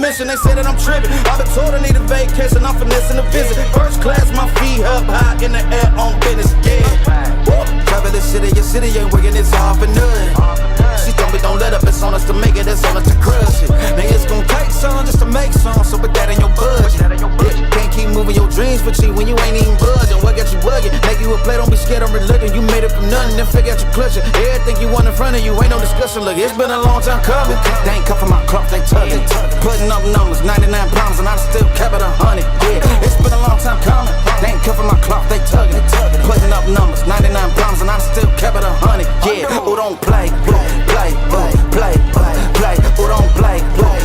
missing, they say that I'm tripping. I've been told I need a vacation, I'm finessing a visit. First class, my feet up high in the air on business, yeah. Travel this city ain't working, it's all for nothing. She told me don't let up, it's on us to make it, it's on us to crush it. Now it's gonna take some just to make some, so put that in your budget. Yeah, can't keep moving your dreams for cheap when you ain't even budging. What got you bugging? Make you a play, don't be scared, I'm reluctant. You made it from nothing, then figure out your clutching. Everything you want in front of you, ain't no discussion. Look, it's been a long time coming. They ain't cut for my cloth, they tugging. Putting up numbers, 99 pounds, and I still kept it 100. Yeah, it's been a long time coming. They ain't cut for my cloth, they tugging. Putting up numbers, 99 pounds, and I still kept it 100. Yeah, who don't play, play, play, play, who don't play, play.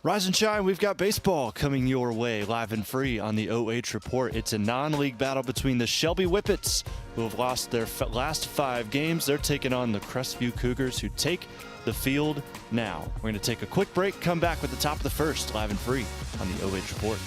Rise and shine, we've got baseball coming your way live and free on the oh. Report. It's a non-league battle between the Shelby Whippets, who have lost their last 5 games. They're taking on the Crestview Cougars, who take the field now. We're going to take a quick break, come back with the top of the first, live and free on the oh. Report.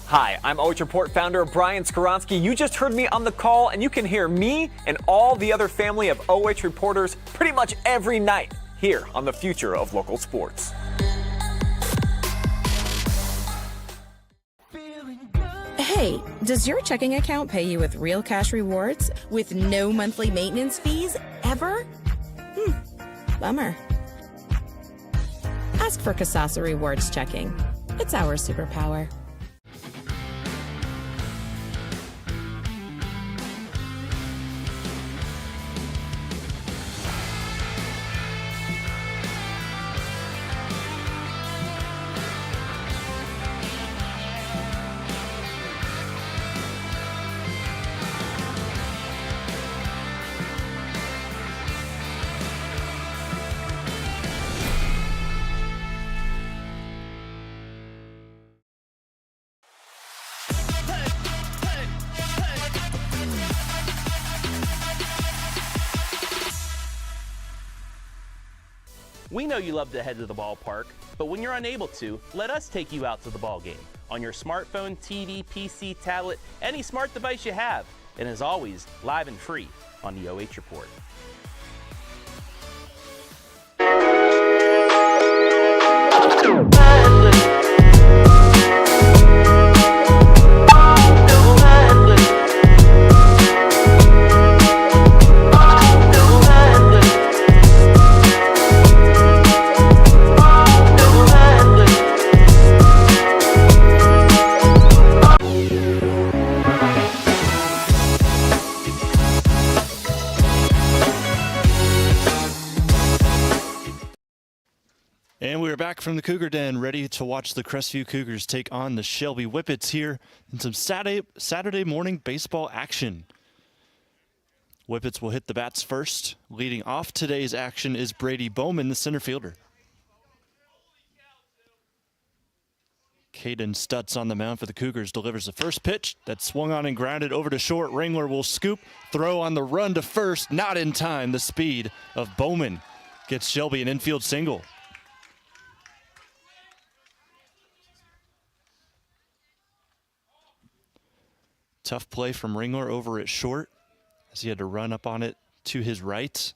Hi, I'm oh. Report founder Brian Skoronsky. You just heard me on the call, and you can hear me and all the other family of oh. reporters pretty much every night here on the future of local sports. Hey, does your checking account pay you with real cash rewards with no monthly maintenance fees ever? Bummer. Ask for Kasasa Rewards Checking. It's our superpower. We know you love to head to the ballpark, but when you're unable to, let us take you out to the ball game on your smartphone, TV, PC, tablet, any smart device you have, and as always, live and free on the oh. Report. And we're back from the Cougar Den, ready to watch the Crestview Cougars take on the Shelby Whippets here in some Saturday morning baseball action. Whippets will hit the bats first. Leading off today's action is Brady Bowman, the center fielder. Caden Stutz on the mound for the Cougars delivers the first pitch that swung on and grounded over to short. Ringler will scoop, throw on the run to first, not in time. The speed of Bowman gets Shelby an infield single. Tough play from Ringler over at short as he had to run up on it to his right.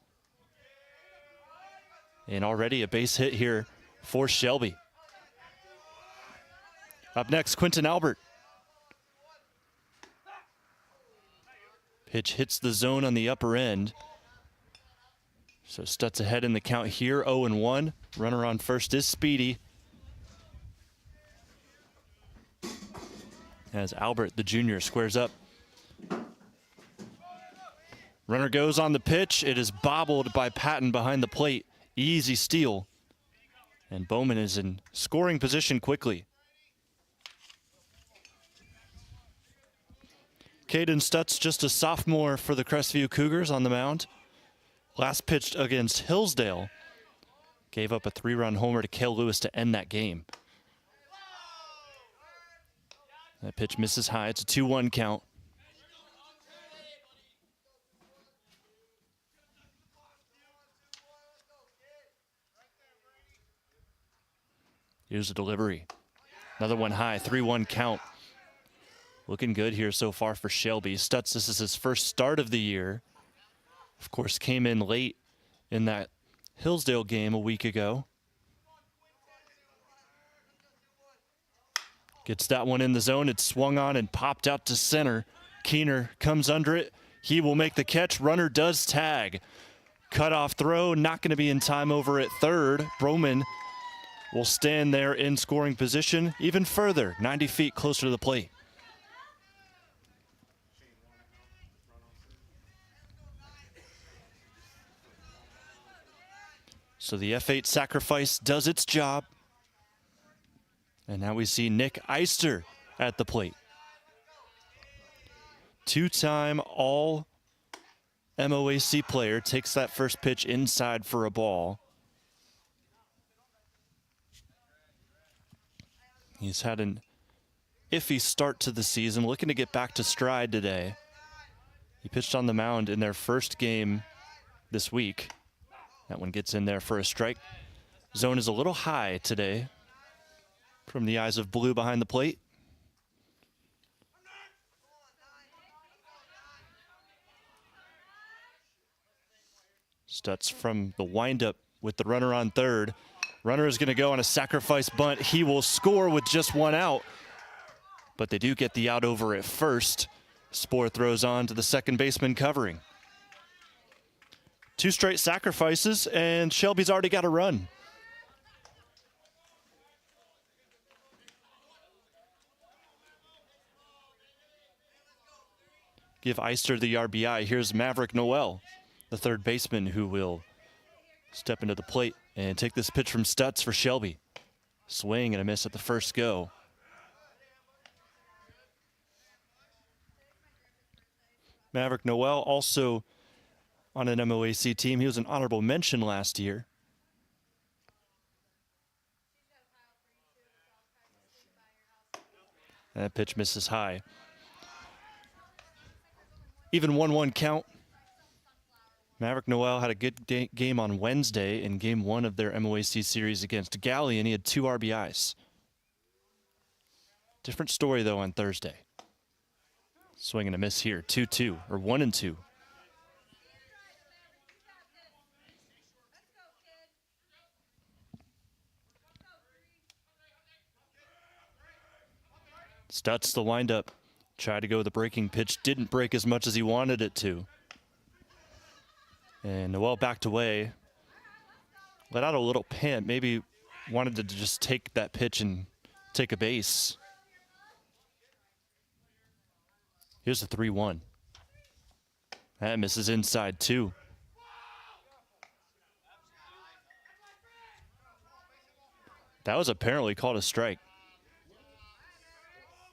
And already a base hit here for Shelby. Up next, Quentin Albert. Pitch hits the zone on the upper end. So Stutz ahead in the count here, 0-1. Runner on first is Speedy. as Albert, the junior, squares up. Runner goes on the pitch. It is bobbled by Patton behind the plate. Easy steal. And Bowman is in scoring position quickly. Caden Stutz, just a sophomore for the Crestview Cougars on the mound. Last pitched against Hillsdale. Gave up a 3-run homer to Cale Lewis to end that game. That pitch misses high. It's a 2-1 count. Here's the delivery. Another one high, 3-1 count. Looking good here so far for Shelby. Stutz, this is his first start of the year. Of course, came in late in that Hillsdale game a week ago. Gets that one in the zone. It's swung on and popped out to center. Keener comes under it. He will make the catch. Runner does tag. Cutoff throw, not going to be in time over at third. Broman will stand there in scoring position even further, 90 feet closer to the plate. So the F8 sacrifice does its job. And now we see Nic Eyster at the plate. Two-time all MOAC player, takes that first pitch inside for a ball. He's had an iffy start to the season, looking to get back to stride today. He pitched on the mound in their first game this week. That one gets in there for a strike. Zone is a little high today from the eyes of blue behind the plate. Stutz from the windup with the runner on third. Runner is going to go on a sacrifice bunt. He will score with just one out, but they do get the out over at first. Spoor throws on to the second baseman covering. 2 straight sacrifices, and Shelby's already got a run. Give Eyster the RBI. Here's Maverick Noel, the third baseman, who will step into the plate and take this pitch from Stutz for Shelby. Swing and a miss at the first go. Maverick Noel also on an MOAC team. He was an honorable mention last year. That pitch misses high. Even 1-1 count. Maverick Noel had a good game on Wednesday in game 1 of their MOAC series against Galley, and he had 2 RBIs. Different story, though, on Thursday. Swing and a miss here, 2-2, or 1-2. Stutz, the windup. Tried to go with the breaking pitch. Didn't break as much as he wanted it to. And Noel backed away. Let out a little pant. Maybe wanted to just take that pitch and take a base. Here's the 3-1. That misses inside too. That was apparently called a strike.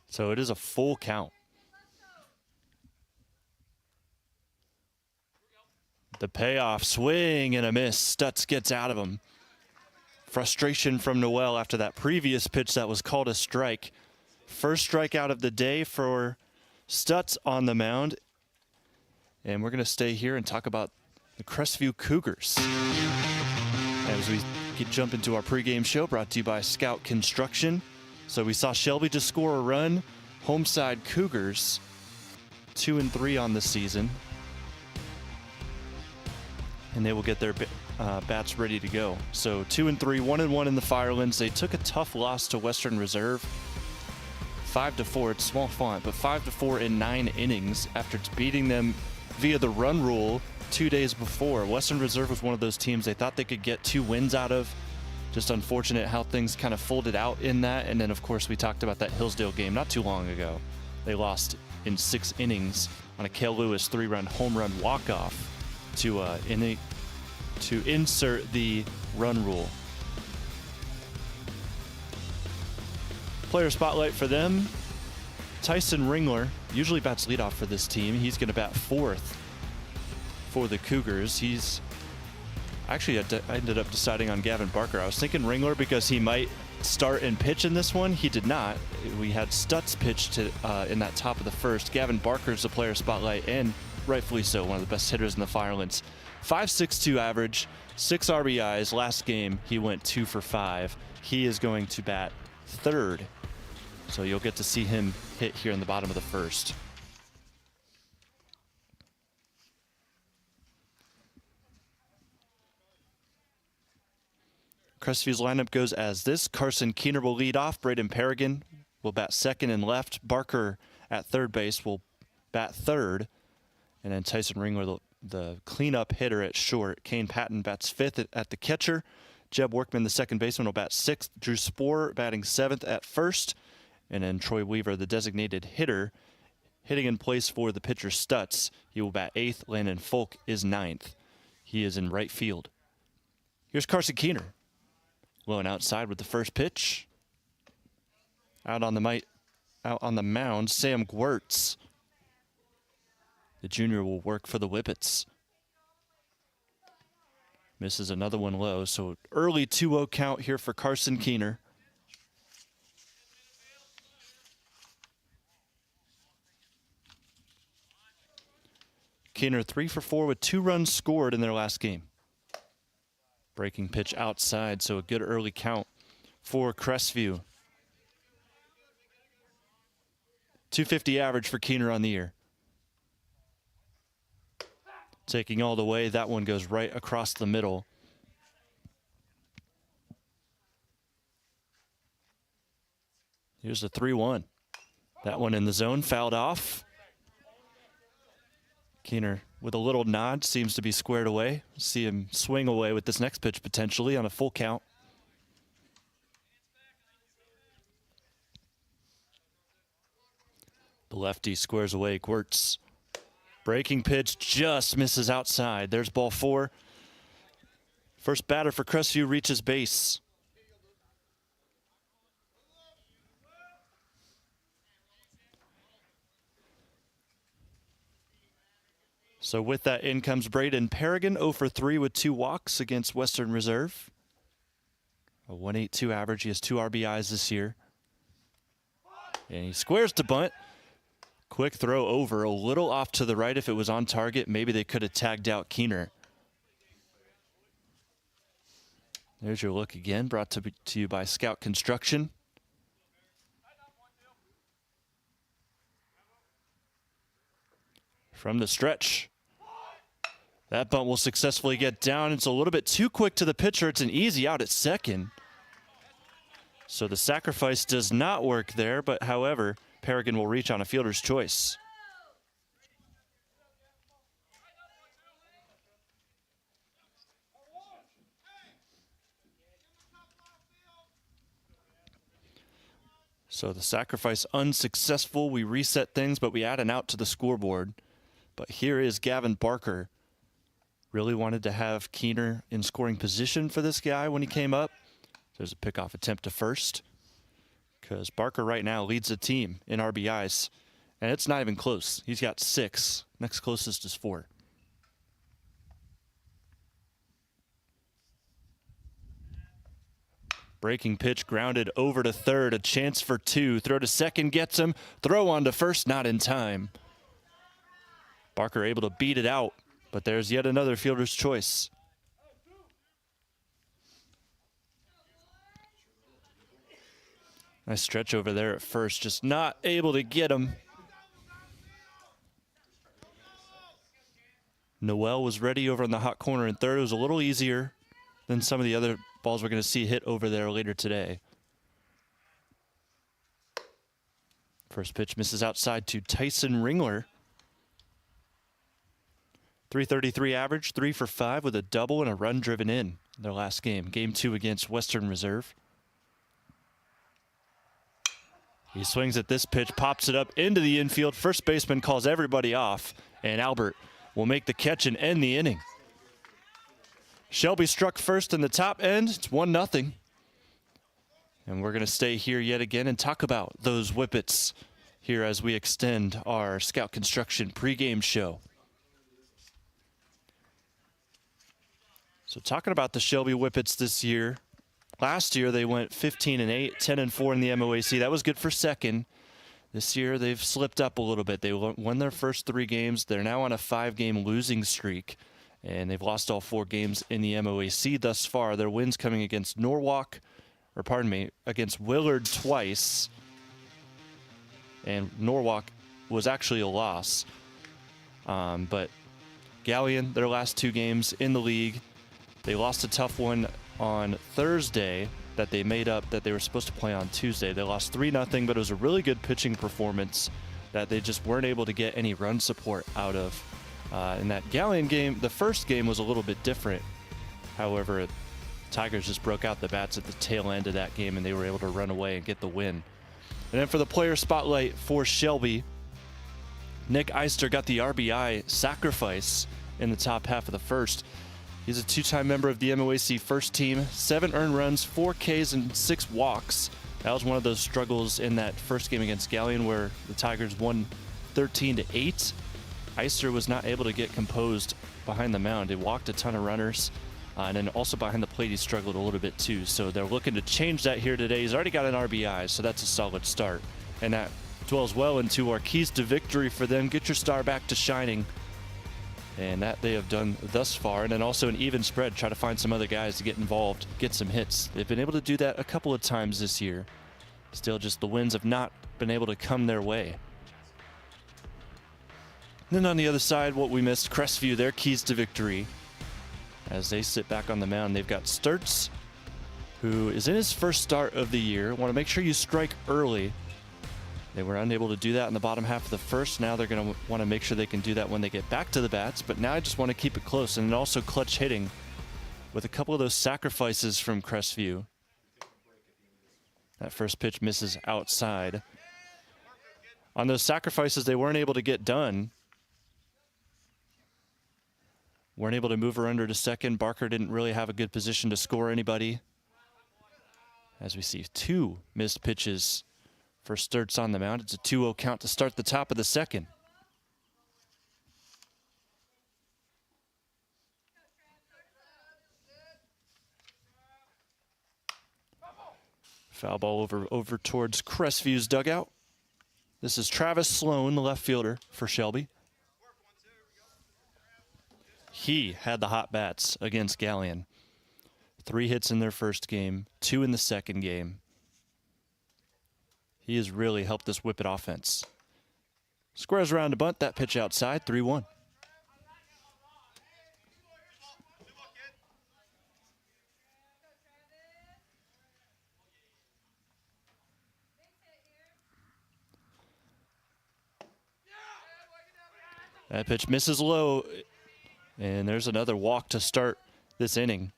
So it is a full count. The payoff, swing and a miss. Stutz gets out of him. Frustration from Noel after that previous pitch that was called a strike. First strikeout of the day for Stutz on the mound. And we're going to stay here and talk about the Crestview Cougars as we jump into our pregame show, brought to you by Scout Construction. So we saw Shelby just score a run. Homeside Cougars, 2-3 on the season. And they will get their bats ready to go. So 2-3, 1-1 in the Firelands. They took a tough loss to Western Reserve. 5-4, it's small font, but 5-4 in 9 innings after beating them via the run rule 2 days before. Western Reserve was one of those teams they thought they could get 2 wins out of. Just unfortunate how things kind of folded out in that. And then, of course, we talked about that Hillsdale game not too long ago. They lost in 6 innings on a Cale Lewis 3-run home run walk-off to insert the run rule. Player spotlight for them. Tyson Ringler usually bats leadoff for this team. He's going to bat 4th for the Cougars. Actually, I ended up deciding on Gavin Barker. I was thinking Ringler because he might start and pitch in this one. He did not. We had Stutz pitch in that top of the first. Gavin Barker's the player spotlight, and rightfully so, one of the best hitters in the Firelands. 5.62 average, 6 RBIs. Last game, he went 2 for 5. He is going to bat 3rd. So you'll get to see him hit here in the bottom of the first. Crestview's lineup goes as this. Carson Keener will lead off. Braden Paragon will bat 2nd and left. Barker at 3rd base will bat 3rd. And then Tyson Ringler, the cleanup hitter at short. Kane Patton bats 5th at the catcher. Jeb Workman, the 2nd baseman, will bat 6th. Drew Spoor batting 7th at 1st. And then Troy Weaver, the designated hitter, hitting in place for the pitcher Stutz. He will bat 8th. Landon Folk is 9th. He is in right field. Here's Carson Keener. Blowing outside with the first pitch. Out on the mound, Sam Gwertz. The junior will work for the Whippets. Misses another one low, so early 2-0 count here for Carson Keener. Keener 3 for 4 with 2 runs scored in their last game. Breaking pitch outside, so a good early count for Crestview. 250 average for Keener on the year. Taking all the way, that one goes right across the middle. Here's the 3-1. That one in the zone, fouled off. Keener with a little nod, seems to be squared away. See him swing away with this next pitch potentially on a full count. The lefty squares away. Gwertz. Breaking pitch just misses outside. There's ball 4. First batter for Crestview reaches base. So with that in comes Braden Paragon, 0 for 3 with 2 walks against Western Reserve. A 1.82 average. He has 2 RBIs this year. And he squares to bunt. Quick throw over, a little off to the right. If it was on target, maybe they could have tagged out Keener. There's your look again, brought to you by Scout Construction. From the stretch. That bunt will successfully get down. It's a little bit too quick to the pitcher. It's an easy out at 2nd. So the sacrifice does not work there, but however, Paragon will reach on a fielder's choice. So the sacrifice unsuccessful. We reset things, but we add an out to the scoreboard. But here is Gavin Barker. Really wanted to have Keener in scoring position for this guy when he came up. There's a pickoff attempt to first, because Barker right now leads the team in RBIs, and it's not even close. He's got 6. Next closest is 4. Breaking pitch grounded over to 3rd. A chance for 2. Throw to 2nd gets him. Throw on to 1st, not in time. Barker able to beat it out, but there's yet another fielder's choice. Nice stretch over there at 1st, just not able to get him. Noel was ready over in the hot corner in 3rd. It was a little easier than some of the other balls we're going to see hit over there later today. First pitch misses outside to Tyson Ringler. 333 average, 3 for 5 with a double and a run driven in. their last game, Game 2 against Western Reserve. He swings at this pitch, pops it up into the infield. First baseman calls everybody off, and Albert will make the catch and end the inning. Shelby struck first in the top end. It's 1-0. And we're going to stay here yet again and talk about those Whippets here as we extend our Scout Construction pregame show. So talking about the Shelby Whippets this year, last year they went 15-8, 10-4 in the MOAC. That was good for second. This year they've slipped up a little bit. They won their first 3 games. They're now on a 5-game losing streak, and they've lost all 4 games in the MOAC thus far. Their wins coming against against Willard twice, and Norwalk was actually a loss. But Galleon, their last 2 games in the league, they lost a tough one on Thursday that they made up that they were supposed to play on Tuesday. They lost 3-0, but it was a really good pitching performance that they just weren't able to get any run support out of. In that Galleon game, the first game was a little bit different. However, Tigers just broke out the bats at the tail end of that game, and they were able to run away and get the win. And then for the player spotlight for Shelby, Nic Eyster got the RBI sacrifice in the top half of the first. He's a 2-time member of the MOAC first team, 7 earned runs, 4 Ks, and 6 walks. That was one of those struggles in that first game against Galleon where the Tigers won 13-8. Eyster was not able to get composed behind the mound. He walked a ton of runners, and then also behind the plate he struggled a little bit too. So they're looking to change that here today. He's already got an RBI, so that's a solid start. And that dwells well into our keys to victory for them. Get your star back to shining. And that they have done thus far. And then also an even spread. Try to find some other guys to get involved, get some hits. They've been able to do that a couple of times this year. Still just the wins have not been able to come their way. And then on the other side, what we missed, Crestview, their keys to victory. As they sit back on the mound, they've got Sturts, who is in his first start of the year. Want to make sure you strike early. They were unable to do that in the bottom half of the first. Now they're going to want to make sure they can do that when they get back to the bats. But now I just want to keep it close, and also clutch hitting with a couple of those sacrifices from Crestview. That first pitch misses outside. On those sacrifices, they weren't able to get done. Weren't able to move her under to second. Barker didn't really have a good position to score anybody. As we see 2 missed pitches for Sturts on the mound. It's a 2-0 count to start the top of the second. Foul ball over towards Crestview's dugout. This is Travis Sloan, the left fielder for Shelby. He had the hot bats against Galleon. 3 hits in their first game, 2 in the second game. He has really helped this Whippet offense. Squares around to bunt, that pitch outside, 3-1. That pitch misses low, and there's another walk to start this inning.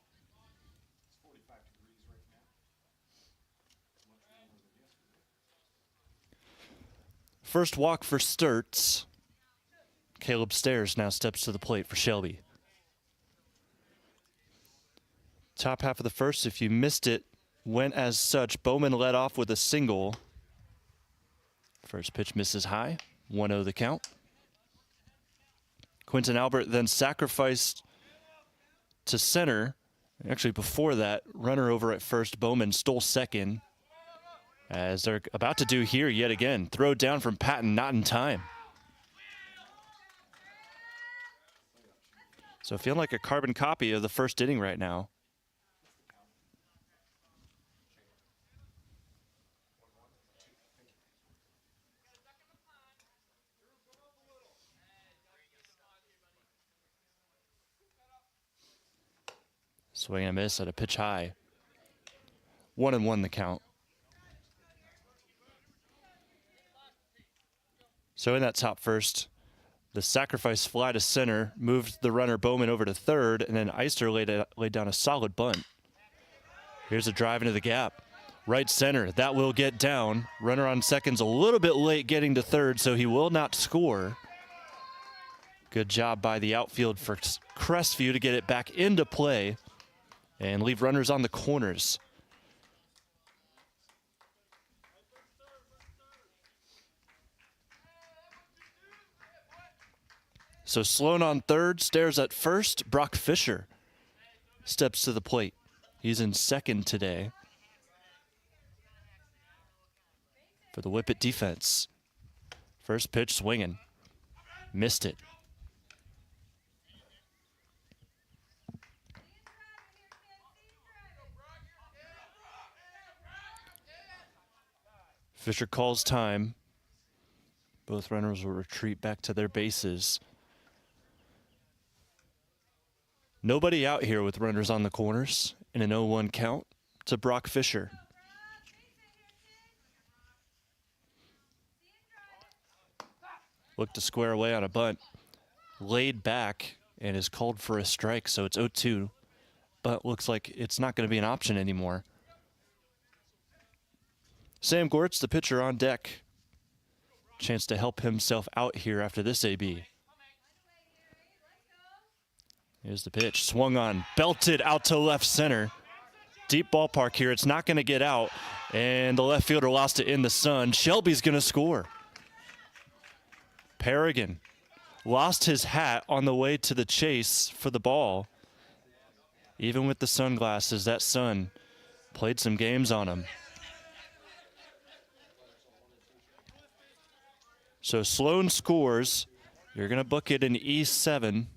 First walk for Sturts. Caleb Stairs now steps to the plate for Shelby. Top half of the first, if you missed it, went as such. Bowman led off with a single. First pitch misses high, 1-0 the count. Quentin Albert then sacrificed to center. Actually, before that, runner over at first. Bowman stole second. As they're about to do here yet again. Throw down from Patton, not in time. So feeling like a carbon copy of the first inning right now. Swing and a miss at a pitch high. 1-1 the count. So in that top first, The sacrifice fly to center, moved the runner Bowman over to third, and then Eyster laid down a solid bunt. Here's a drive into the gap. Right center, that will get down. Runner on second's a little bit late getting to third, so he will not score. Good job by the outfield for Crestview to get it back into play and leave runners on the corners. So Sloan on third, stares at first. Brock Fisher steps to the plate. He's in second today for the Whippet defense. First pitch swinging. Missed it. Fisher calls time. Both runners will retreat back to their bases. Nobody out here with runners on the corners in an 0-1 count to Brock Fisher. Looked to square away on a bunt. Laid back and is called for a strike, so it's 0-2. But looks like it's not going to be an option anymore. Sam Gortz, the pitcher, on deck. Chance to help himself out here after this AB. Here's the pitch. Swung on, belted out to left center. Deep ballpark here. It's not going to get out. And the left fielder lost it in the sun. Shelby's going to score. Pregame lost his hat on the way to the chase for the ball. Even with the sunglasses, that sun played some games on him. So Sloan scores. You're going to book it in E7.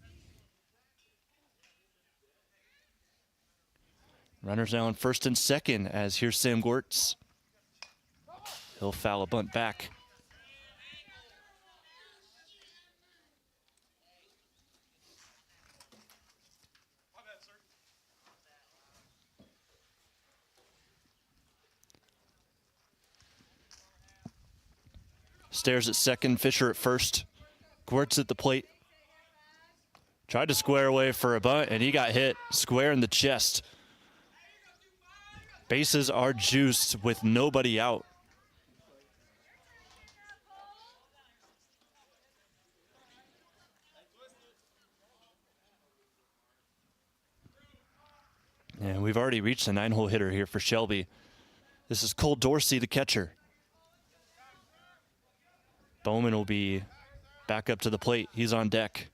Runners now on first and second as here's Sam Gortz. He'll foul a bunt back. Stares at second, Fisher at first. Gortz at the plate. Tried to square away for a bunt, and he got hit square in the chest. Bases are juiced with nobody out. And we've already reached the 9-hole hitter here for Shelby. This is Cole Dorsey, the catcher. Bowman will be back up to the plate. He's on deck.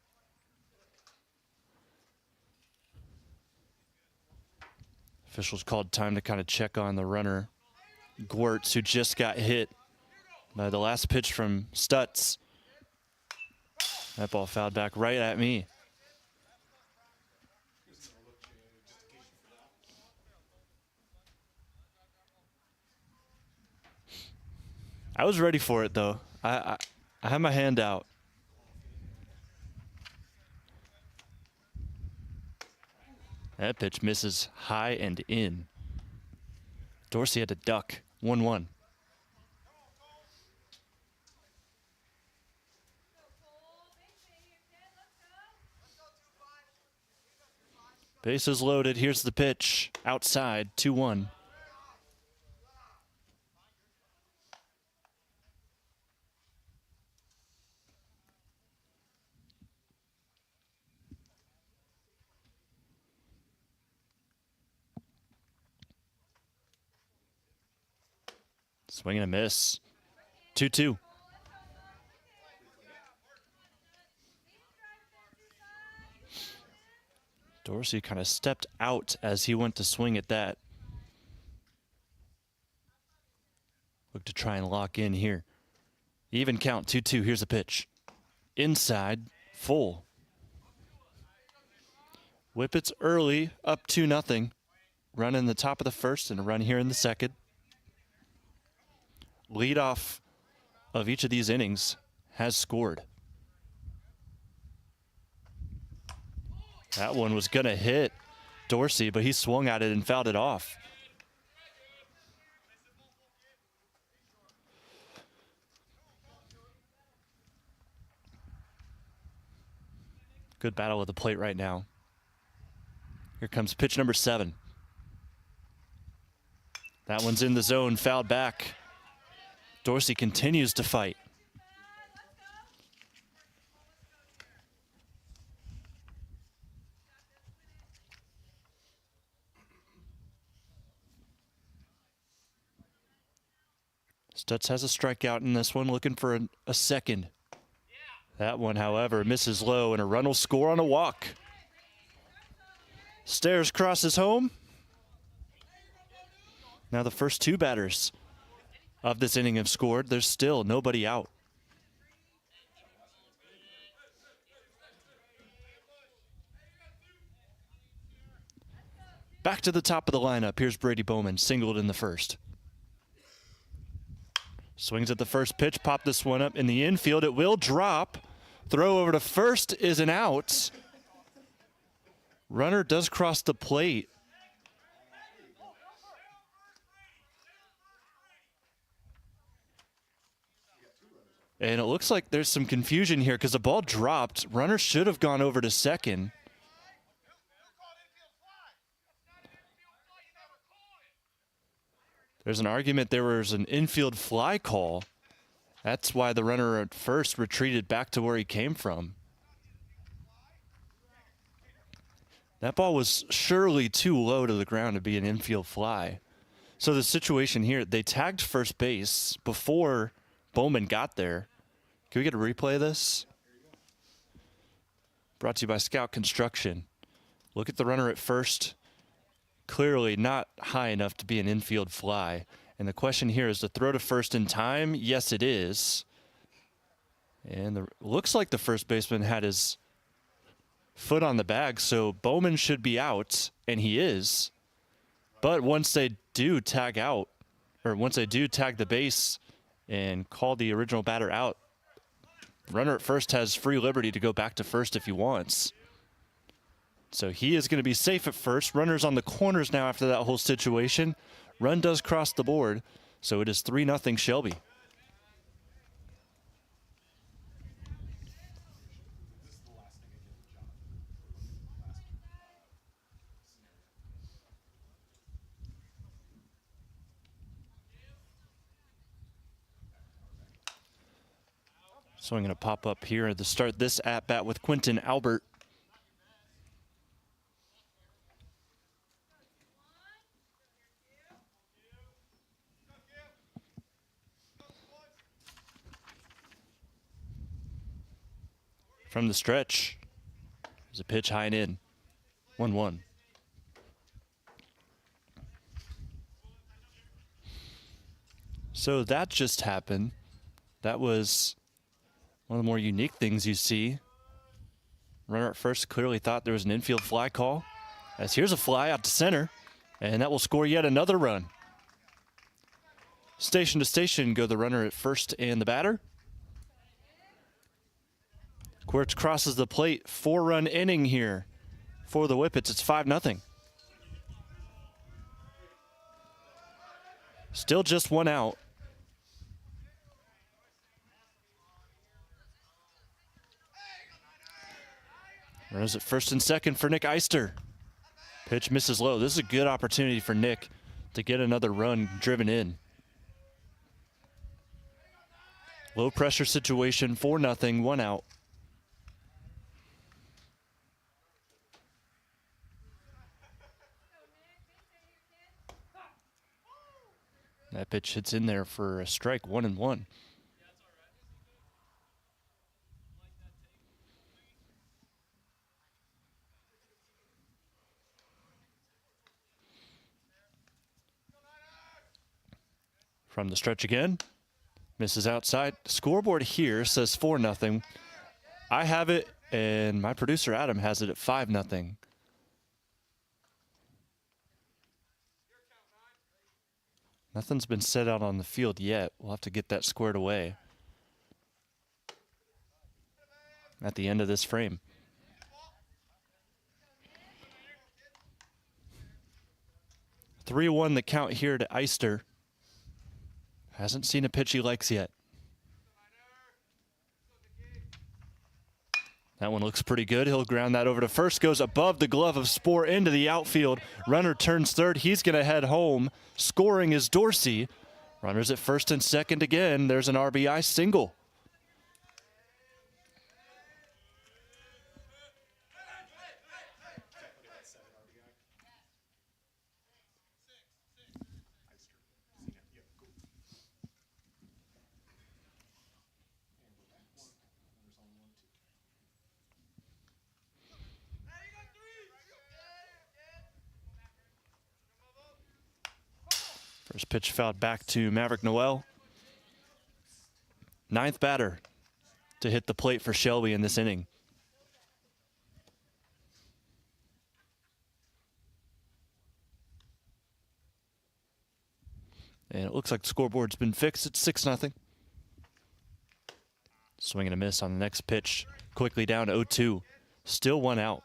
Officials called time to kind of check on the runner, Gortz, who just got hit by the last pitch from Stutz. That ball fouled back right at me. I was ready for it, though. I had my hand out. That pitch misses high and in. Dorsey had to duck. 1-1. Bases loaded. Here's the pitch. Outside. 2-1. Swing and a miss. 2-2. Dorsey kind of stepped out as he went to swing at that. Look to try and lock in here. Even count, 2-2. Here's a pitch. Inside, full. Whippets early, up 2-0. Run in the top of the first and a run here in the second. Leadoff of each of these innings has scored. That one was going to hit Dorsey, but he swung at it and fouled it off. Good battle with the plate right now. Here comes pitch number 7. That one's in the zone, fouled back. Dorsey continues to fight. Stutz has a strikeout in this one, looking for a second. That one, however, misses low, and a run will score on a walk. Stairs crosses home. Now the first 2 batters of this inning have scored. There's still nobody out. Back to the top of the lineup. Here's Brady Bowman, singled in the first. Swings at the first pitch, pop this one up in the infield. It will drop. Throw over to first is an out. Runner does cross the plate. And it looks like there's some confusion here because the ball dropped. Runner should have gone over to second. There's an argument there was an infield fly call. That's why the runner at first retreated back to where he came from. That ball was surely too low to the ground to be an infield fly. So the situation here, they tagged first base before Bowman got there. Can we get a replay of this? Brought to you by Scout Construction. Look at the runner at first. Clearly not high enough to be an infield fly. And the question here is the throw to first in time. Yes, it is. And looks like the first baseman had his foot on the bag, so Bowman should be out, and he is. But once they do tag out, or once they do tag the base and call the original batter out, runner at first has free liberty to go back to first if he wants. So he is going to be safe at first. Runner's on the corners now after that whole situation. Run does cross the board, so it is 3-0 Shelby. So I'm going to pop up here to start this at-bat with Quentin Albert. From the stretch, there's a pitch high and in, 1-1. So that just happened. That was one of the more unique things you see. Runner at first clearly thought there was an infield fly call. As here's a fly out to center, and that will score yet another run. Station to station go the runner at first and the batter. Quirts crosses the plate, 4-run inning here for the Whippets. It's 5-0. Still just one out. Runners at first and second for Nic Eyster. Pitch misses low. This is a good opportunity for Nick to get another run driven in. Low pressure situation, 4-0, 1 out. That pitch hits in there for a strike, 1-1. From the stretch again, misses outside. Scoreboard here says 4-0. I have it, and my producer Adam has it at 5-0. Nothing's been set out on the field yet. We'll have to get that squared away at the end of this frame. (3-1) the count here to Eyster. Hasn't seen a pitch he likes yet. That one looks pretty good. He'll ground that over to first, goes above the glove of Spoor into the outfield. Runner turns third. He's going to head home. Scoring is Dorsey. Runners at first and second again. There's an RBI single. First pitch fouled back to Maverick Noel. Ninth batter to hit the plate for Shelby in this inning. And it looks like the scoreboard's been fixed. It's 6-0. Swing and a miss on the next pitch. Quickly down to 0-2. Still one out.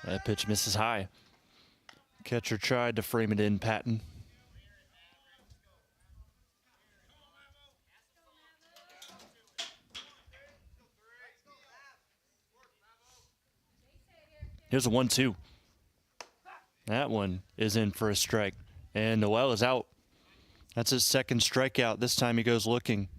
That pitch misses high. Catcher tried to frame it in, Patton. Here's a 1-2. That one is in for a strike. And Noel is out. That's his second strikeout. This time he goes looking.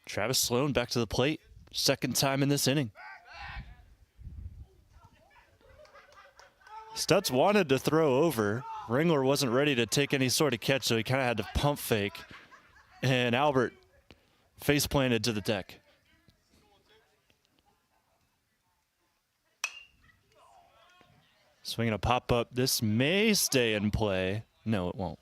Travis Sloan back to the plate. Second time in this inning. Stutz wanted to throw over. Ringler wasn't ready to take any sort of catch, so he kind of had to pump fake. And Albert face planted to the deck. Swinging a pop up. This may stay in play. No, it won't.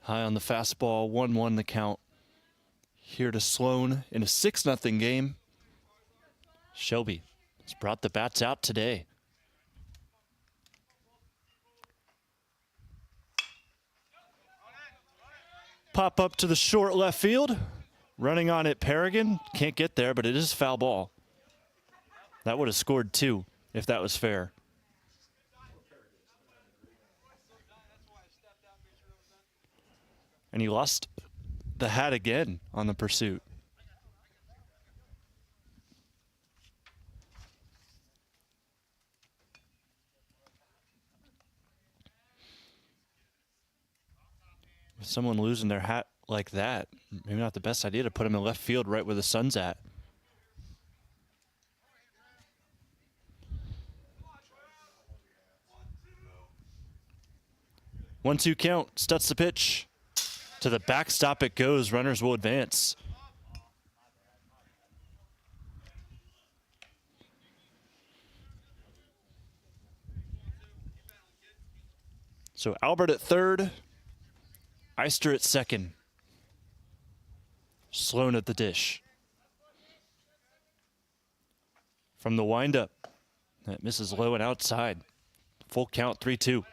High on the fastball, 1-1 the count. Here to Sloan in a 6-0 game. Shelby has brought the bats out today. Pop up to the short left field. Running on it, Pregame. Can't get there, but it is foul ball. That would have scored 2 if that was fair. And he lost the hat again on the pursuit. With someone losing their hat like that, maybe not the best idea to put him in left field right where the sun's at. One-two count, Stutz the pitch. To the backstop it goes. Runners will advance. So Albert at third. Eyster at second. Sloan at the dish. From the windup. That misses low and outside. Full count, 3-2.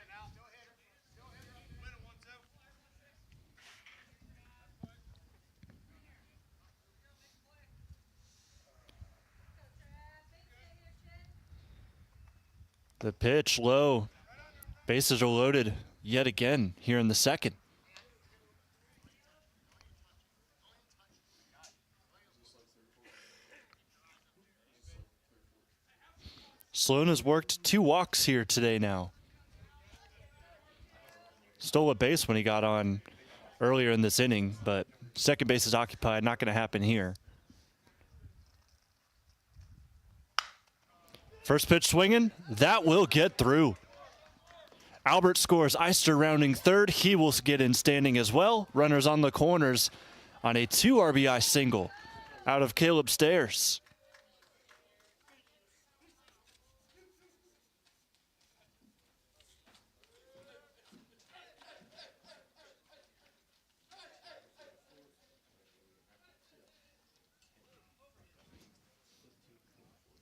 The pitch low. Bases are loaded yet again here in the second. Sloan has worked 2 walks here today now. Stole a base when he got on earlier in this inning, but second base is occupied. Not going to happen here. First pitch swinging, that will get through. Albert scores. Eyster rounding third. He will get in standing as well. Runners on the corners. on a 2 RBI single out of Caleb Stairs.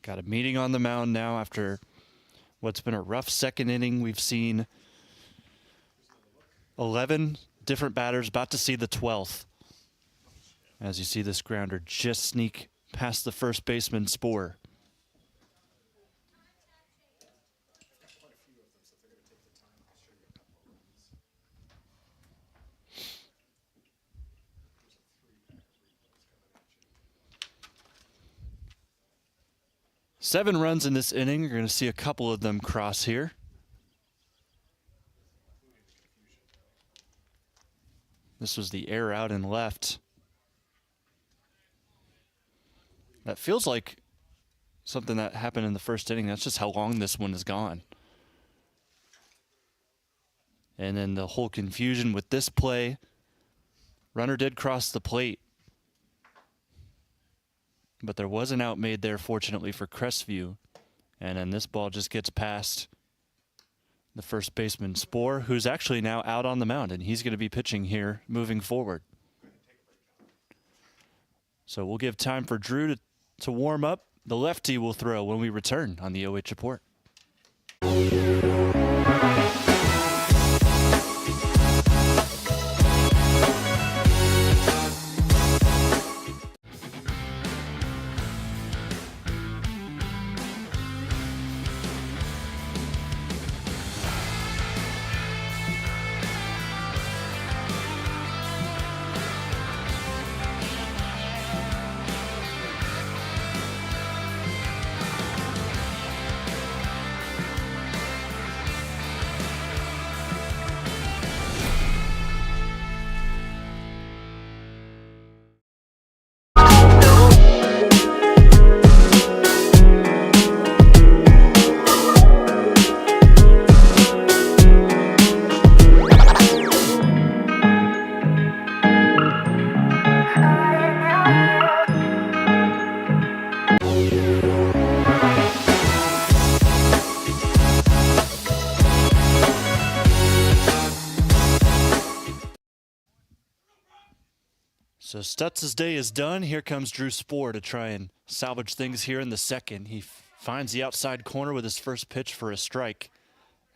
Got a meeting on the mound now after what's been a rough second inning. We've seen 11 different batters, about to see the 12th. As you see this grounder just sneak past the first baseman Spoor. Seven runs in this inning. You're going to see a couple of them cross here. This was the air out and left. That feels like something that happened in the first inning. That's just how long this one has gone. And then the whole confusion with this play. Runner did cross the plate, but there was an out made there, fortunately, for Crestview. And then this ball just gets past the first baseman, Spoor, who's actually now out on the mound, and he's going to be pitching here moving forward. So we'll give time for Drew to warm up. The lefty will throw when we return on the OH Report. So Stutz' day is done. Here comes Drew Spoor to try and salvage things here in the second. He finds the outside corner with his first pitch for a strike,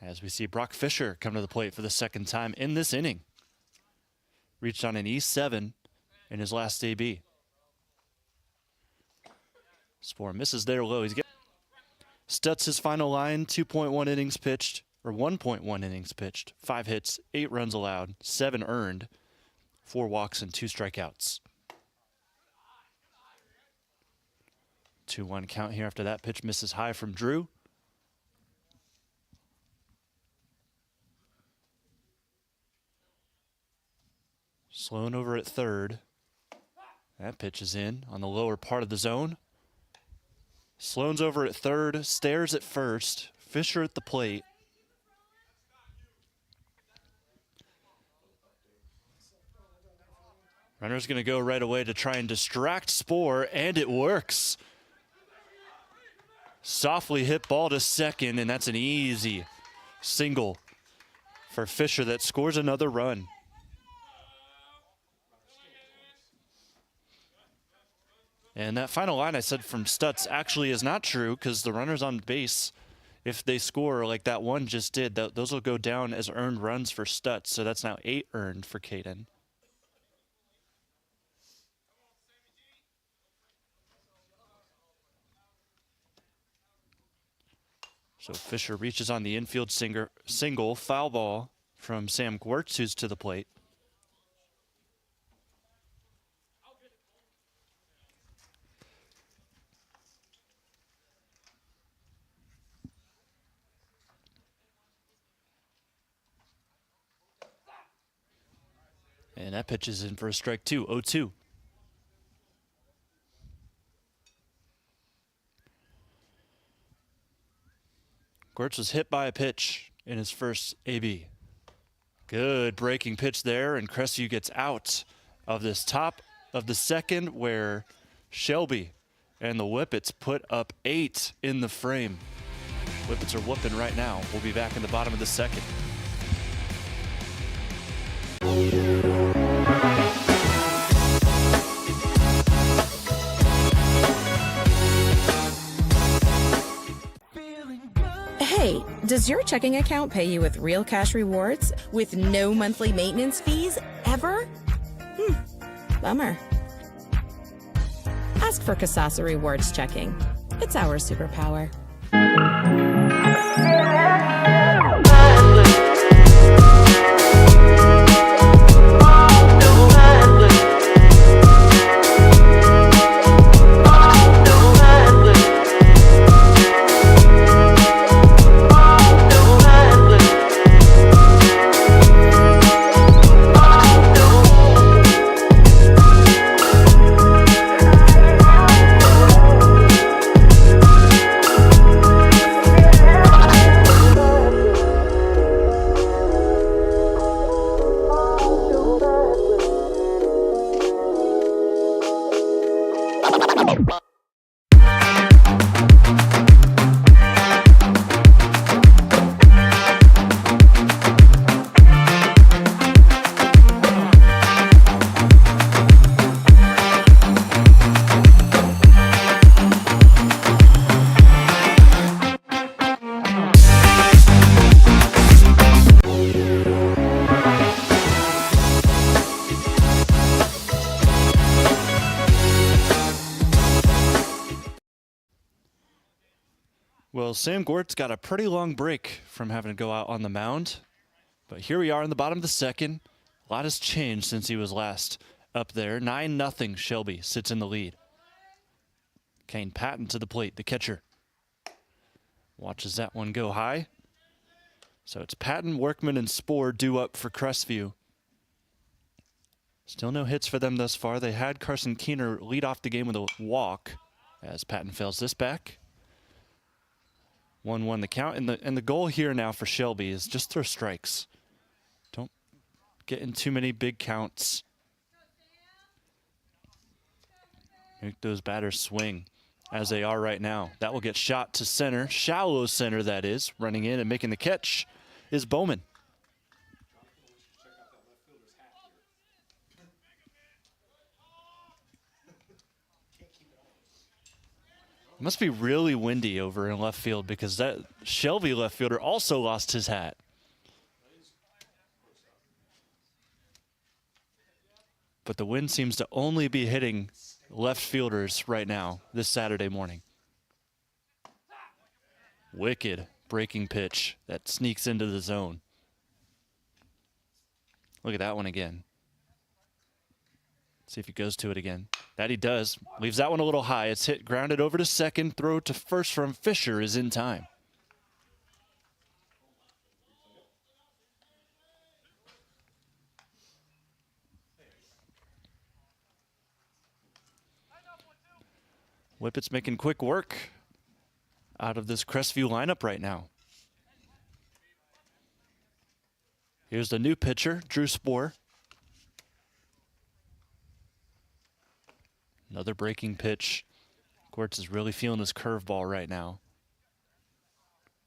as we see Brock Fisher come to the plate for the second time in this inning. Reached on an E7 in his last AB. Spoor misses there low. Stutz' final line, 2.1 innings pitched, or 1.1 innings pitched, 5 hits, 8 runs allowed, 7 earned, 4 walks and 2 strikeouts. 2-1 count here after that pitch misses high from Drew. Sloan over at third. That pitch is in on the lower part of the zone. Sloan's over at third, Stairs at first, Fisher at the plate. Runner's going to go right away to try and distract Spoor, and it works. Softly hit ball to second, and that's an easy single for Fisher that scores another run. And that final line I said from Stutz actually is not true, because the runners on base, if they score like that one just did, those will go down as earned runs for Stutz. So that's now 8 earned for Caden. So Fisher reaches on the infield single, foul ball from Sam Gwertz, who's to the plate. And that pitch is in for a strike two, 0-2. Gwertz was hit by a pitch in his first AB. Good breaking pitch there, and Crestview gets out of this top of the second, where Shelby and the Whippets put up 8 in the frame. Whippets are whooping right now. We'll be back in the bottom of the second. Hey, does your checking account pay you with real cash rewards with no monthly maintenance fees ever? Bummer. Ask for Kasasa Rewards Checking. It's our superpower. Well, Sam Gort's got a pretty long break from having to go out on the mound. But here we are in the bottom of the second. A lot has changed since he was last up there. 9-0 Shelby sits in the lead. Kane Patton to the plate, the catcher. Watches that one go high. So it's Patton, Workman, and Spoor due up for Crestview. Still no hits for them thus far. They had Carson Keener lead off the game with a walk as Patton fails this back. 1-1 the count, and the goal here now for Shelby is just throw strikes. Don't get in too many big counts. Make those batters swing as they are right now. That will get shot to center, shallow center that is. Running in and making the catch is Bowman. It must be really windy over in left field because that Shelby left fielder also lost his hat. But the wind seems to only be hitting left fielders right now this Saturday morning. Wicked breaking pitch that sneaks into the zone. Look at that one again. See if he goes to it again. That he does. Leaves that one a little high. It's hit, grounded over to second. Throw to first from Fisher is in time. Whippets making quick work out of this Crestview lineup right now. Here's the new pitcher, Drew Spoor. Another breaking pitch. Gortz is really feeling his curveball right now.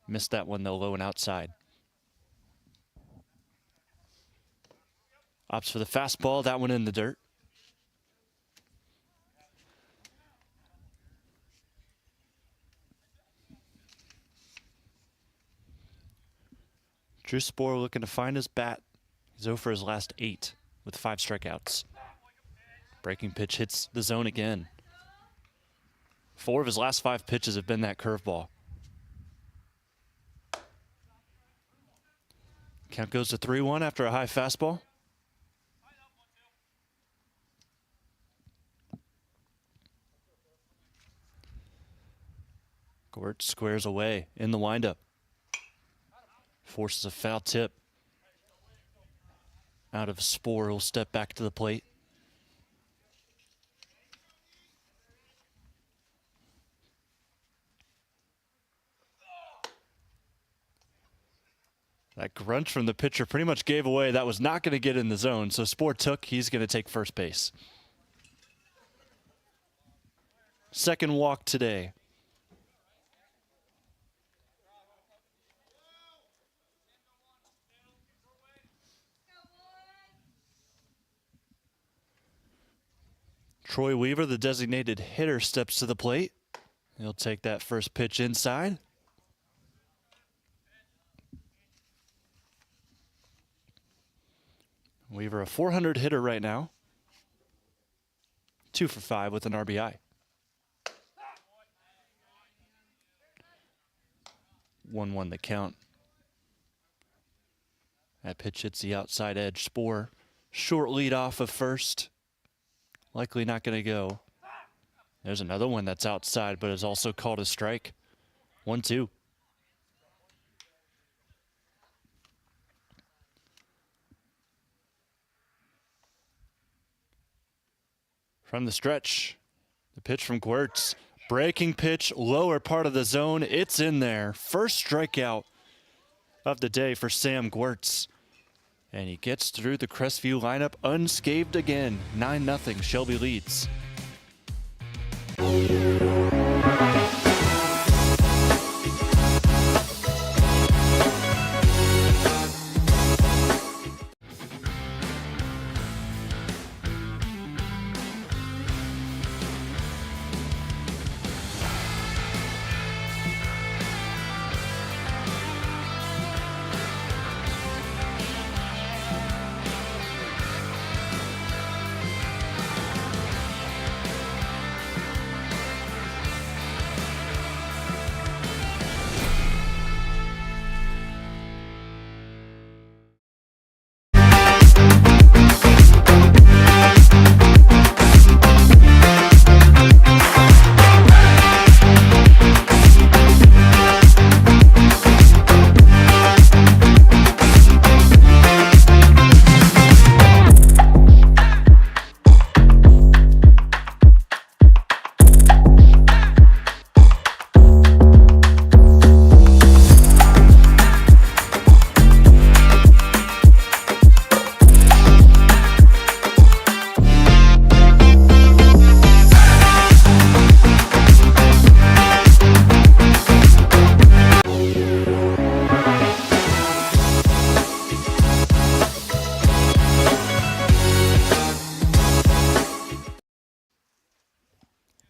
Missed that one though, low and outside. Opts for the fastball, that one in the dirt. Drew Spoor looking to find his bat. He's 0 for his last 8 with 5 strikeouts. Breaking pitch hits the zone again. 4 of his last 5 pitches have been that curveball. Count goes to 3-1 after a high fastball. Gort squares away in the windup. Forces a foul tip. Out of Spoor, he'll step back to the plate. That grunt from the pitcher pretty much gave away that was not going to get in the zone, so Spoor took. He's going to take first base. Second walk today. Troy Weaver, the designated hitter, steps to the plate. He'll take that first pitch inside. Weaver, a 400 hitter right now. 2 for 5 with an RBI. 1-1 the count. That pitch hits the outside edge. Spoor, short lead off of first. Likely not going to go. There's another one that's outside, but is also called a strike. 1-2. From the stretch, the pitch from Gwirtz. Breaking pitch, lower part of the zone. It's in there. First strikeout of the day for Sam Gwirtz. And he gets through the Crestview lineup unscathed again. 9-0, Shelby leads.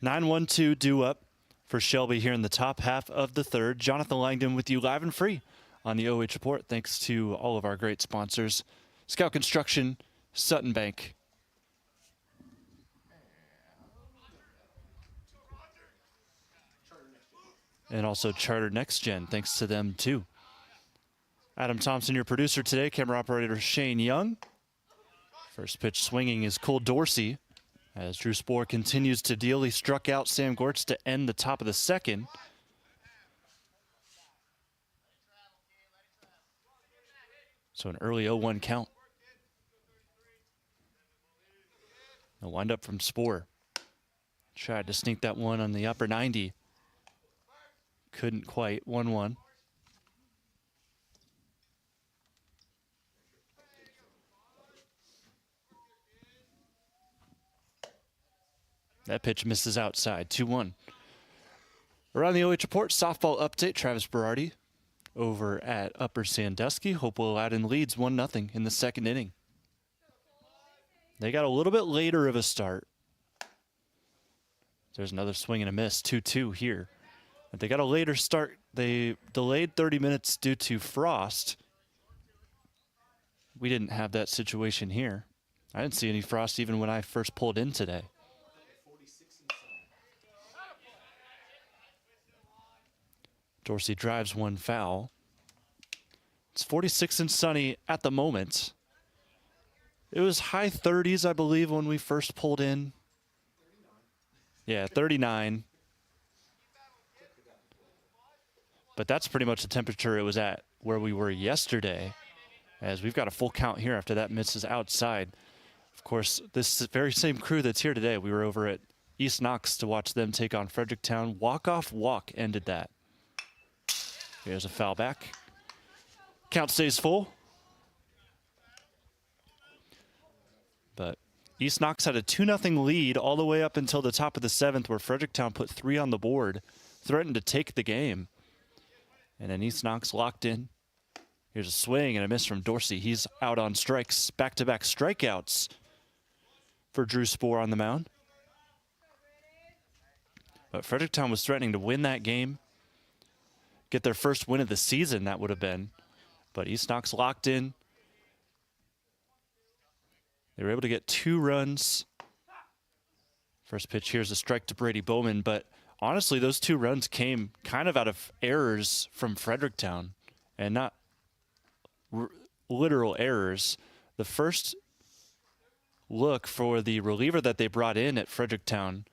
Nine 1-2 due up for Shelby here in the top half of the third. Jonathon Langdon with you live and free on the OH Report. Thanks to all of our great sponsors. Scout Construction, Sutton Bank. And also Charter Next Gen. Thanks to them too. Adam Thompson, your producer today. Camera operator Shane Young. First pitch swinging is Cole Dorsey. As Drew Spoor continues to deal, he struck out Sam Gwirtz to end the top of the second. So an early 0-1 count. A windup from Spoor. Tried to sneak that one on the upper 90. Couldn't quite. 1-1. That pitch misses outside. 2-1. Around the OH Report, softball update. Travis Berardi over at Upper Sandusky. Hopewell Loudon leads 1-0 in the second inning. They got a little bit later of a start. There's another swing and a miss. 2-2 here. But they got a later start. They delayed 30 minutes due to frost. We didn't have that situation here. I didn't see any frost even when I first pulled in today. Dorsey drives one foul. It's 46 and sunny at the moment. It was high 30s, I believe, when we first pulled in. Yeah, 39. But that's pretty much the temperature it was at where we were yesterday, as we've got a full count here after that misses outside. Of course, this very same crew that's here today, we were over at East Knox to watch them take on Fredericktown. Walk-off walk ended that. Here's a foul back. Count stays full. But East Knox had a 2-0 lead all the way up until the top of the 7th, where Fredericktown put 3 on the board, threatened to take the game. And then East Knox locked in. Here's a swing and a miss from Dorsey. He's out on strikes, back-to-back strikeouts for Drew Spoor on the mound. But Fredericktown was threatening to win that game, get their first win of the season, that would have been. But East Knox locked in. They were able to get 2 runs. First pitch, here's a strike to Brady Bowman, but honestly, those 2 runs came kind of out of errors from Fredericktown and not literal errors. The first look for the reliever that they brought in at Fredericktown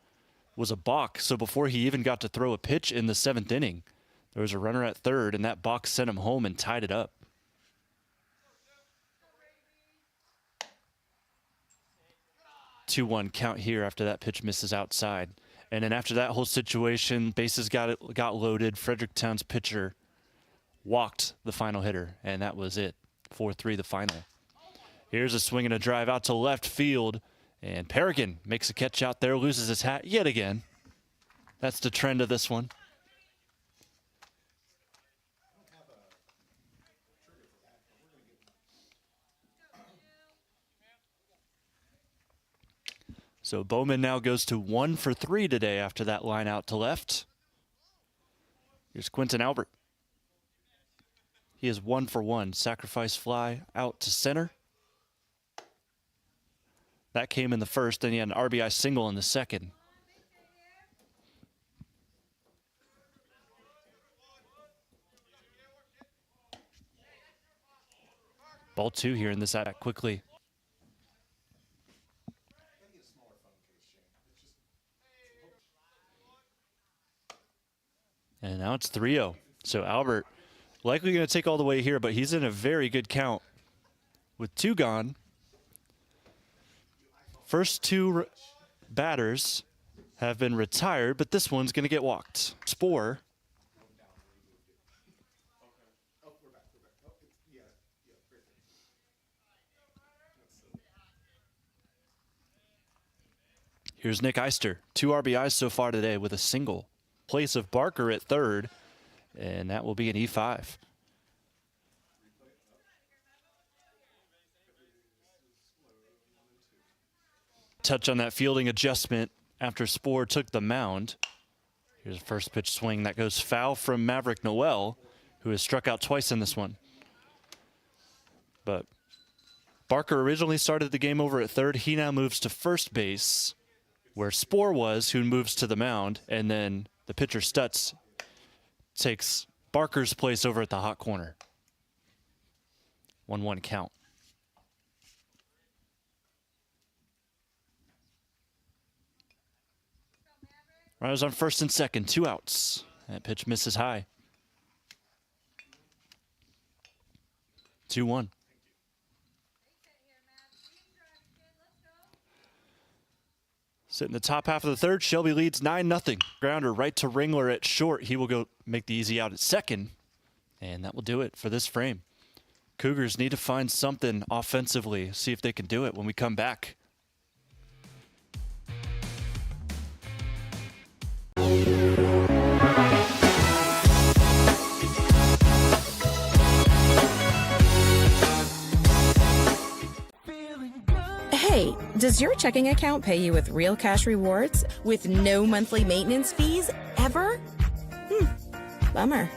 was a balk, so before he even got to throw a pitch in the 7th inning, there was a runner at third, and that balk sent him home and tied it up. 2-1 count here after that pitch misses outside. And then after that whole situation, bases got loaded. Fredericktown's pitcher walked the final hitter, and that was it. 4-3 the final. Here's a swing and a drive out to left field, and Pregame makes a catch out there, loses his hat yet again. That's the trend of this one. So Bowman now goes to 1 for 3 today after that line out to left. Here's Quentin Albert. He is 1 for 1. Sacrifice fly out to center. That came in the first, then he had an RBI single in the second. Ball 2 here in this at quickly. And now it's 3-0. So Albert likely going to take all the way here, but he's in a very good count with 2 gone. First 2 batters have been retired, but this one's going to get walked. Spoor. Here's Nic Eyster. 2 RBIs so far today with a single. Place of Barker at third, and that will be an E5. Touch on that fielding adjustment after Spoor took the mound. Here's a first pitch swing that goes foul from Maverick Noel, who has struck out twice in this one. But Barker originally started the game over at third. He now moves to first base, where Spoor was, who moves to the mound, and then the pitcher Stutz takes Barker's place over at the hot corner. 1-1 count. Runners on first and second, 2 outs. That pitch misses high. 2-1. Sitting in the top half of the third, Shelby leads 9-0. Grounder right to Ringler at short. He will go make the easy out at second. And that will do it for this frame. Cougars need to find something offensively, see if they can do it when we come back. Hey, does your checking account pay you with real cash rewards with no monthly maintenance fees ever? Bummer.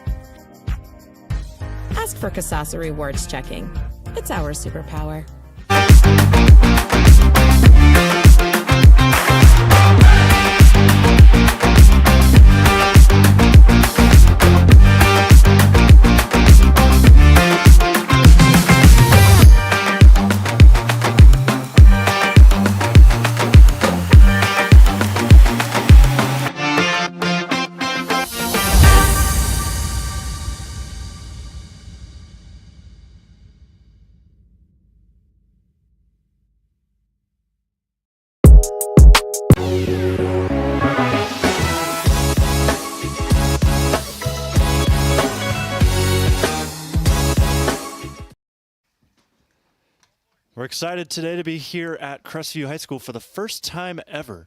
Ask for Kasasa Rewards Checking. It's our superpower. We're excited today to be here at Crestview High School for the first time ever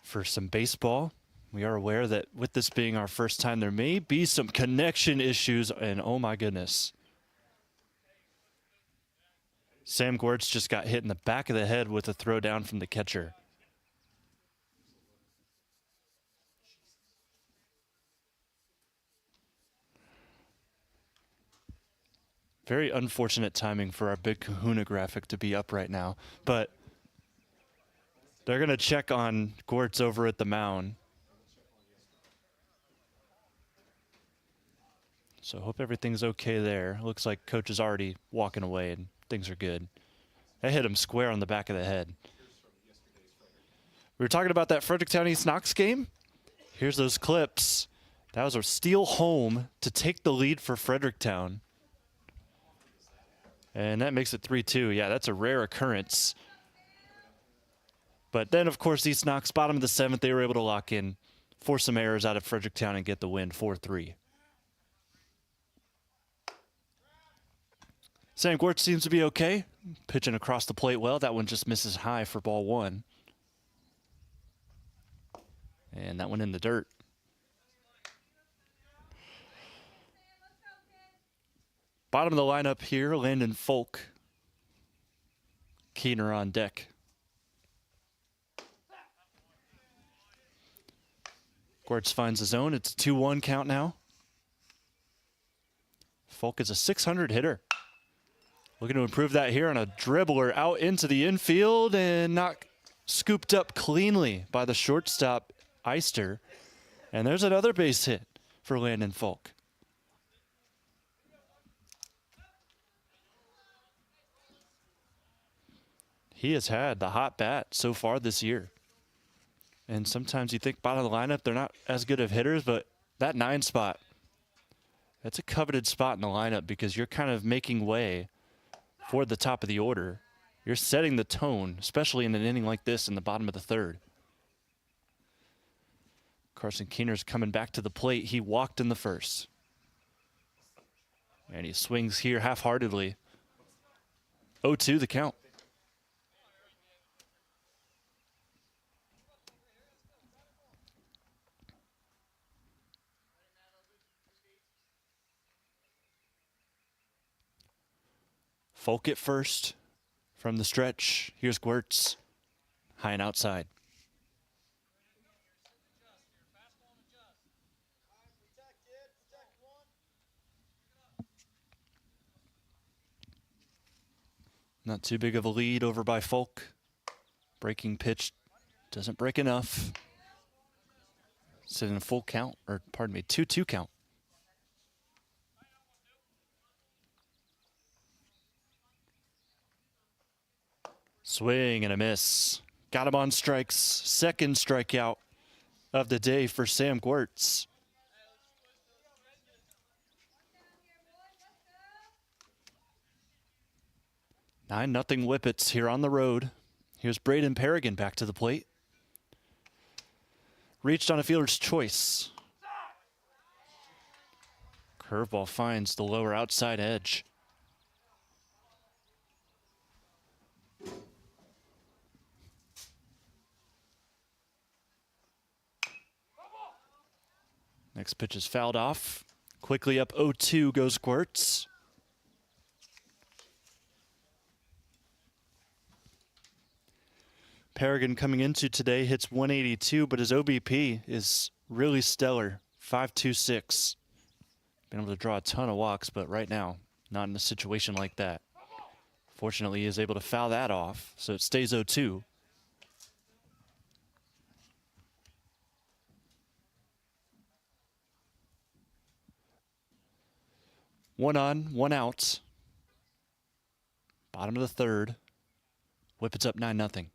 for some baseball. We are aware that with this being our first time, there may be some connection issues, and oh my goodness. Sam Gwertz just got hit in the back of the head with a throw down from the catcher. Very unfortunate timing for our big Kahuna graphic to be up right now, but they're going to check on Gwertz over at the mound. So hope everything's okay there. Looks like coach is already walking away and things are good. That hit him square on the back of the head. We were talking about that Fredericktown East Knox game. Here's those clips. That was a steal home to take the lead for Fredericktown. And that makes it 3-2. Yeah, that's a rare occurrence. But then, of course, East Knox, bottom of the 7th, they were able to lock in, force some errors out of Fredericktown and get the win, 4-3. Sam Gwertz seems to be okay. Pitching across the plate well. That one just misses high for ball 1. And that one in the dirt. Bottom of the lineup here, Landon Folk. Keener on deck. Gwertz finds his own. It's a 2-1 count now. Folk is a .600 hitter. Looking to improve that here on a dribbler out into the infield and not scooped up cleanly by the shortstop, Eyster. And there's another base hit for Landon Folk. He has had the hot bat so far this year. And sometimes you think bottom of the lineup, they're not as good of hitters, but that 9 spot, that's a coveted spot in the lineup because you're kind of making way for the top of the order. You're setting the tone, especially in an inning like this in the bottom of the 3rd. Carson Keener's coming back to the plate. He walked in the 1st. And he swings here half-heartedly. 0-2 the count. Folk at first from the stretch. Here's Gwertz, high and outside. Not too big of a lead over by Folk. Breaking pitch doesn't break enough. It's in a full count, or pardon me, 2-2 count. Swing and a miss. Got him on strikes. Second strikeout of the day for Sam Gwertz. Nine 0 Whippets here on the road. Here's Braden Paragon back to the plate. Reached on a fielder's choice. Curveball finds the lower outside edge. Next pitch is fouled off. Quickly up 0-2 goes Gwertz. Paragon coming into today hits 182, but his OBP is really stellar, 5.26. Been able to draw a ton of walks, but right now, not in a situation like that. Fortunately, he is able to foul that off, so it stays 0-2. One on, one out. Bottom of the 3rd. Whippets up 9-0.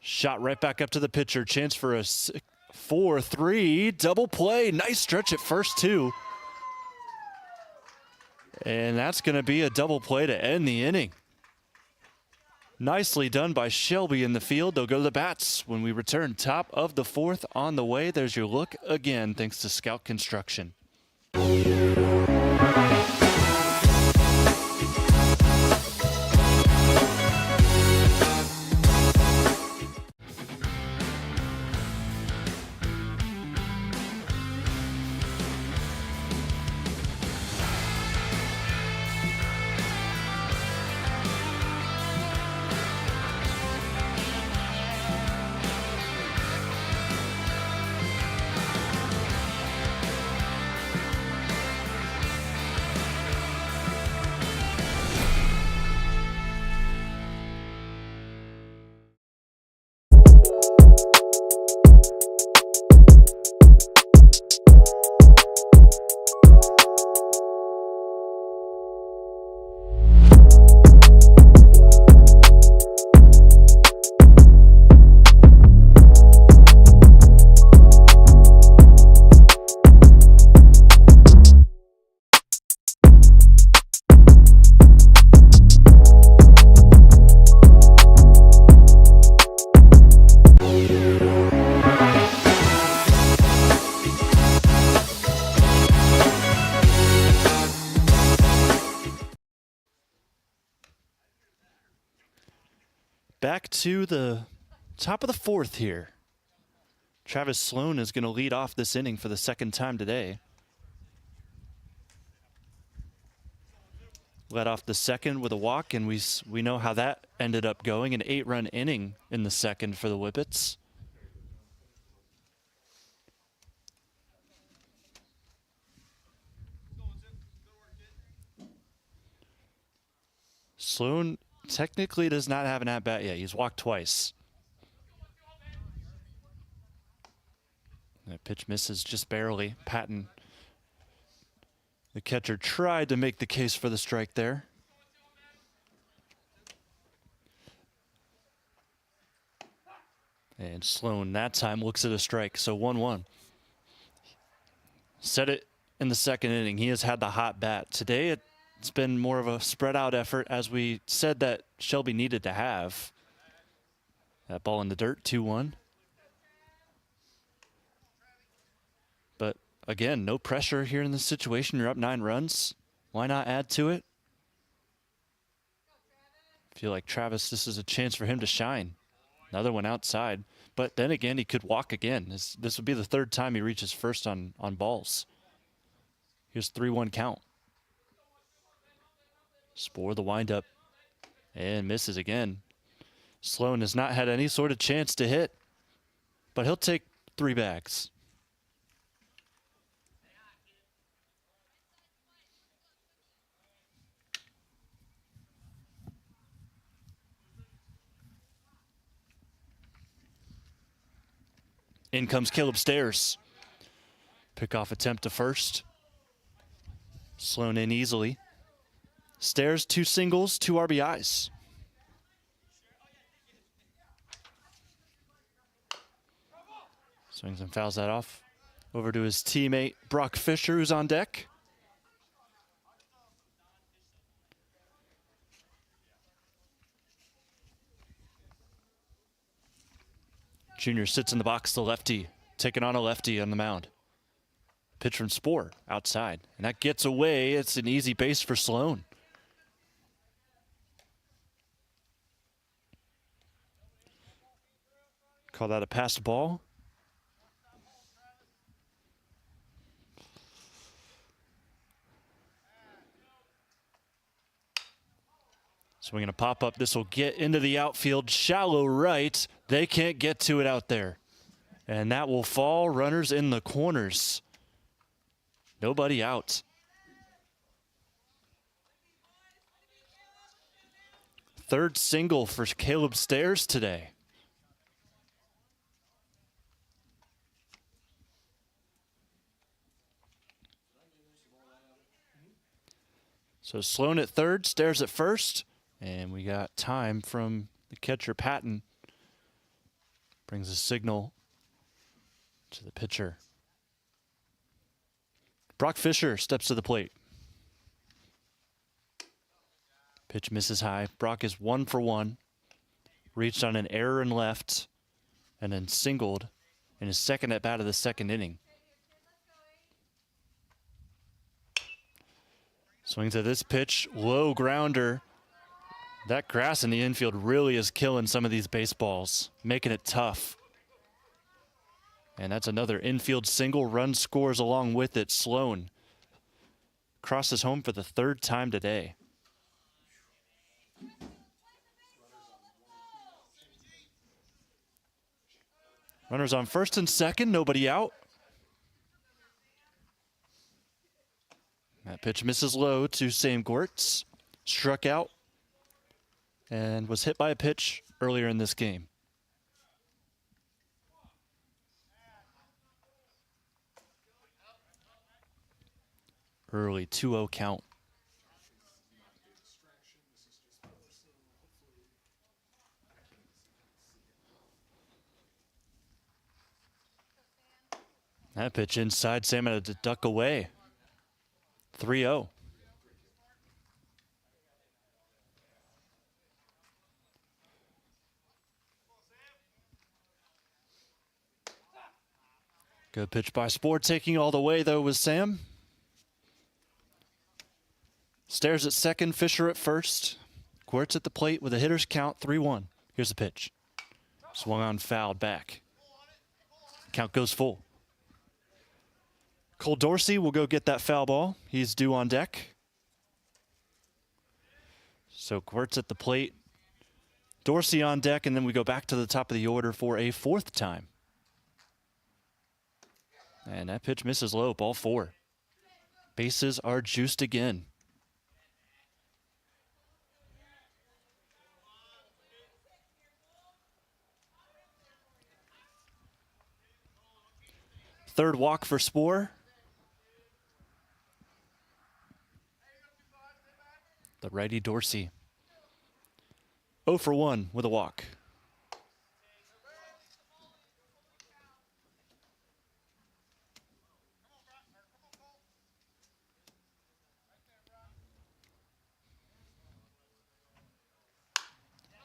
Shot right back up to the pitcher. Chance for a 4-3 double play. Nice stretch at first, too. And that's going to be a double play to end the inning. Nicely done by Shelby in the field. They'll go to the bats when we return. Top of the 4th on the way. There's your look again, thanks to Scout Construction. back to the top of the fourth here. Travis Sloan is going to lead off this inning for the second time today. Led off the second with a walk, and we know how that ended up going. An 8-run inning in the second for the Whippets. Sloan technically does not have an at-bat yet. He's walked twice. That pitch misses just barely. Patton, the catcher, tried to make the case for the strike there. And Sloan that time looks at a strike, so 1-1. Said it in the second inning. He has had the hot bat. Today it's been more of a spread out effort, as we said that Shelby needed to have. That ball in the dirt, 2-1. But again, no pressure here in this situation. You're up 9 runs. Why not add to it? I feel like Travis, this is a chance for him to shine. Another one outside. But then again, he could walk again. This would be the third time he reaches first on balls. Here's 3-1 count. Spore the windup and misses again. Sloan has not had any sort of chance to hit, but he'll take 3 bags. In comes Caleb Stairs. Pickoff attempt to first. Sloan in easily. Stairs, 2 singles, 2 RBIs. Swings and fouls that off. Over to his teammate, Brock Fisher, who's on deck. Junior sits in the box, the lefty, taking on a lefty on the mound. Pitch from Spore outside, and that gets away. It's an easy base for Sloan. Call that a passed ball. Swinging a pop-up. This will get into the outfield. Shallow right. They can't get to it out there. And that will fall. Runners in the corners. Nobody out. Third single for Caleb Stairs today. So Sloan at third, Stairs at first. And we got time from the catcher, Patton. Brings a signal to the pitcher. Brock Fisher steps to the plate. Pitch misses high. Brock is 1 for 1. Reached on an error in left and then singled in his second at bat of the second inning. Swings at this pitch, low grounder. That grass in the infield really is killing some of these baseballs, making it tough. And that's another infield single. Run scores along with it. Sloan crosses home for the 3rd time today. Runners on first and second, nobody out. That pitch misses low to Sam Gortz. Struck out and was hit by a pitch earlier in this game. Early 2-0 count. That pitch inside, Sam had to duck away. 3-0. Good pitch by Spore, taking all the way though was Sam. Stairs at second, Fisher at first. Quartz at the plate with a hitter's count, 3-1. Here's the pitch. Swung on, fouled back. Count goes full. Cole Dorsey will go get that foul ball. He's due on deck. So Quirt's at the plate. Dorsey on deck, and then we go back to the top of the order for a fourth time. And that pitch misses low, ball 4. Bases are juiced again. Third walk for Spoor. The righty Dorsey. 0 for 1 with a walk.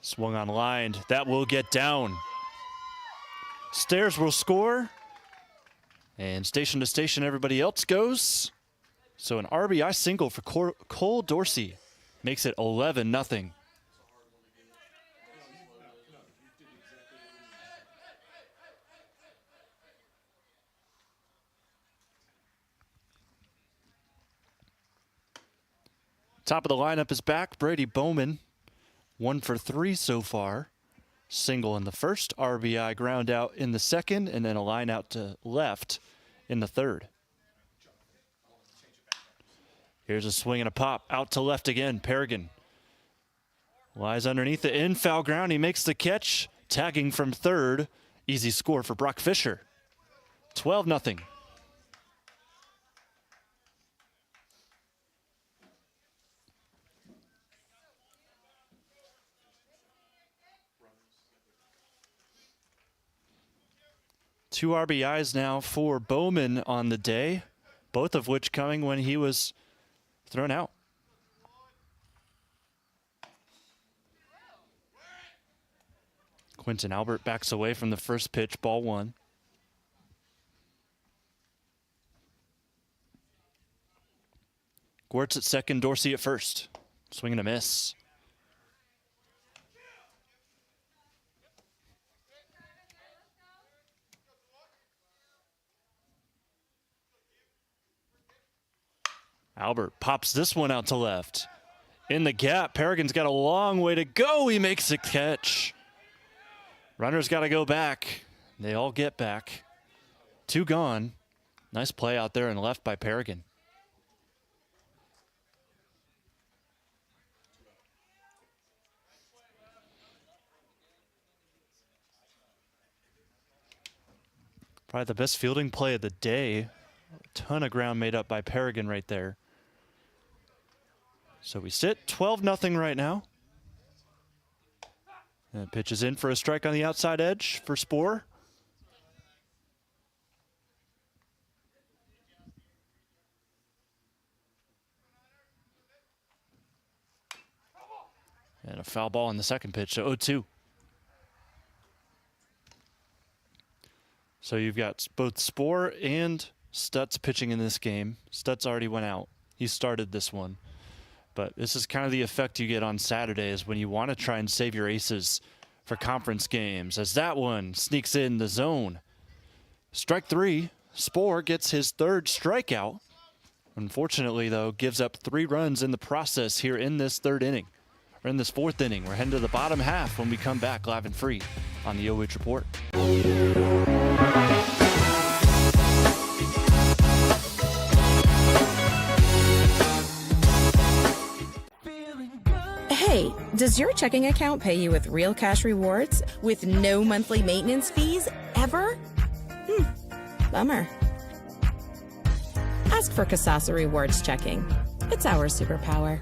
Swung on line. That will get down. Stairs will score. And station to station, everybody else goes. So an RBI single for Cole Dorsey makes it 11-0. Top of the lineup is back. Brady Bowman, 1 for 3 so far. Single in the first, RBI ground out in the second, and then a line out to left in the third. Here's a swing and a pop. Out to left again. Pregame lies underneath the in foul ground. He makes the catch. Tagging from third. Easy score for Brock Fisher. 12-0. Two RBIs now for Bowman on the day, both of which coming when he was thrown out. Quentin Albert backs away from the first pitch, ball 1. Gwurtz at second, Dorsey at first. Swing and a miss. Albert pops this one out to left. In the gap, Peregrine's got a long way to go. He makes a catch. Runner's got to go back. They all get back. 2 gone. Nice play out there and left by Peregrine. Probably the best fielding play of the day. A ton of ground made up by Peregrine right there. So we sit 12-0 right now. And pitch is in for a strike on the outside edge for Spoor. And a foul ball on the second pitch, so 0-2. So you've got both Spoor and Stutz pitching in this game. Stutz already went out. He started this one. But this is kind of the effect you get on Saturdays when you want to try and save your aces for conference games. As that one sneaks in the zone. Strike 3. Spoor gets his 3rd strikeout. Unfortunately, though, gives up 3 runs in the process here in this 3rd inning. Or in this 4th inning. We're heading to the bottom half when we come back live and free on the OH Report. Hey, does your checking account pay you with real cash rewards with no monthly maintenance fees ever? Bummer. Ask for Kasasa Rewards Checking. It's our superpower.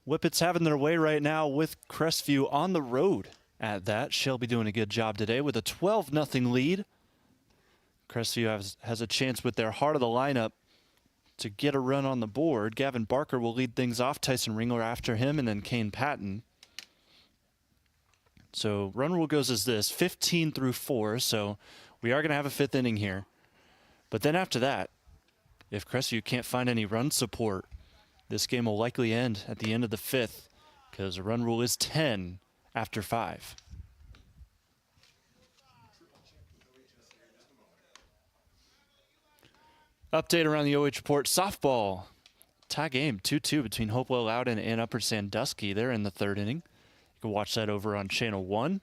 Whippets having their way right now with Crestview on the road at that. Shelby doing a good job today with a 12-0 lead. Crestview has a chance with their heart of the lineup to get a run on the board. Gavin Barker will lead things off. Tyson Ringler after him, and then Kane Patton. So run rule goes as this, 15 through 4. So we are going to have a 5th inning here. But then after that, if Crestview can't find any run support, this game will likely end at the end of the 5th because the run rule is 10 after 5. Update around the OH Report softball. Tie game 2-2 between Hopewell Loudon and Upper Sandusky. They're in the 3rd inning. You can watch that over on Channel 1.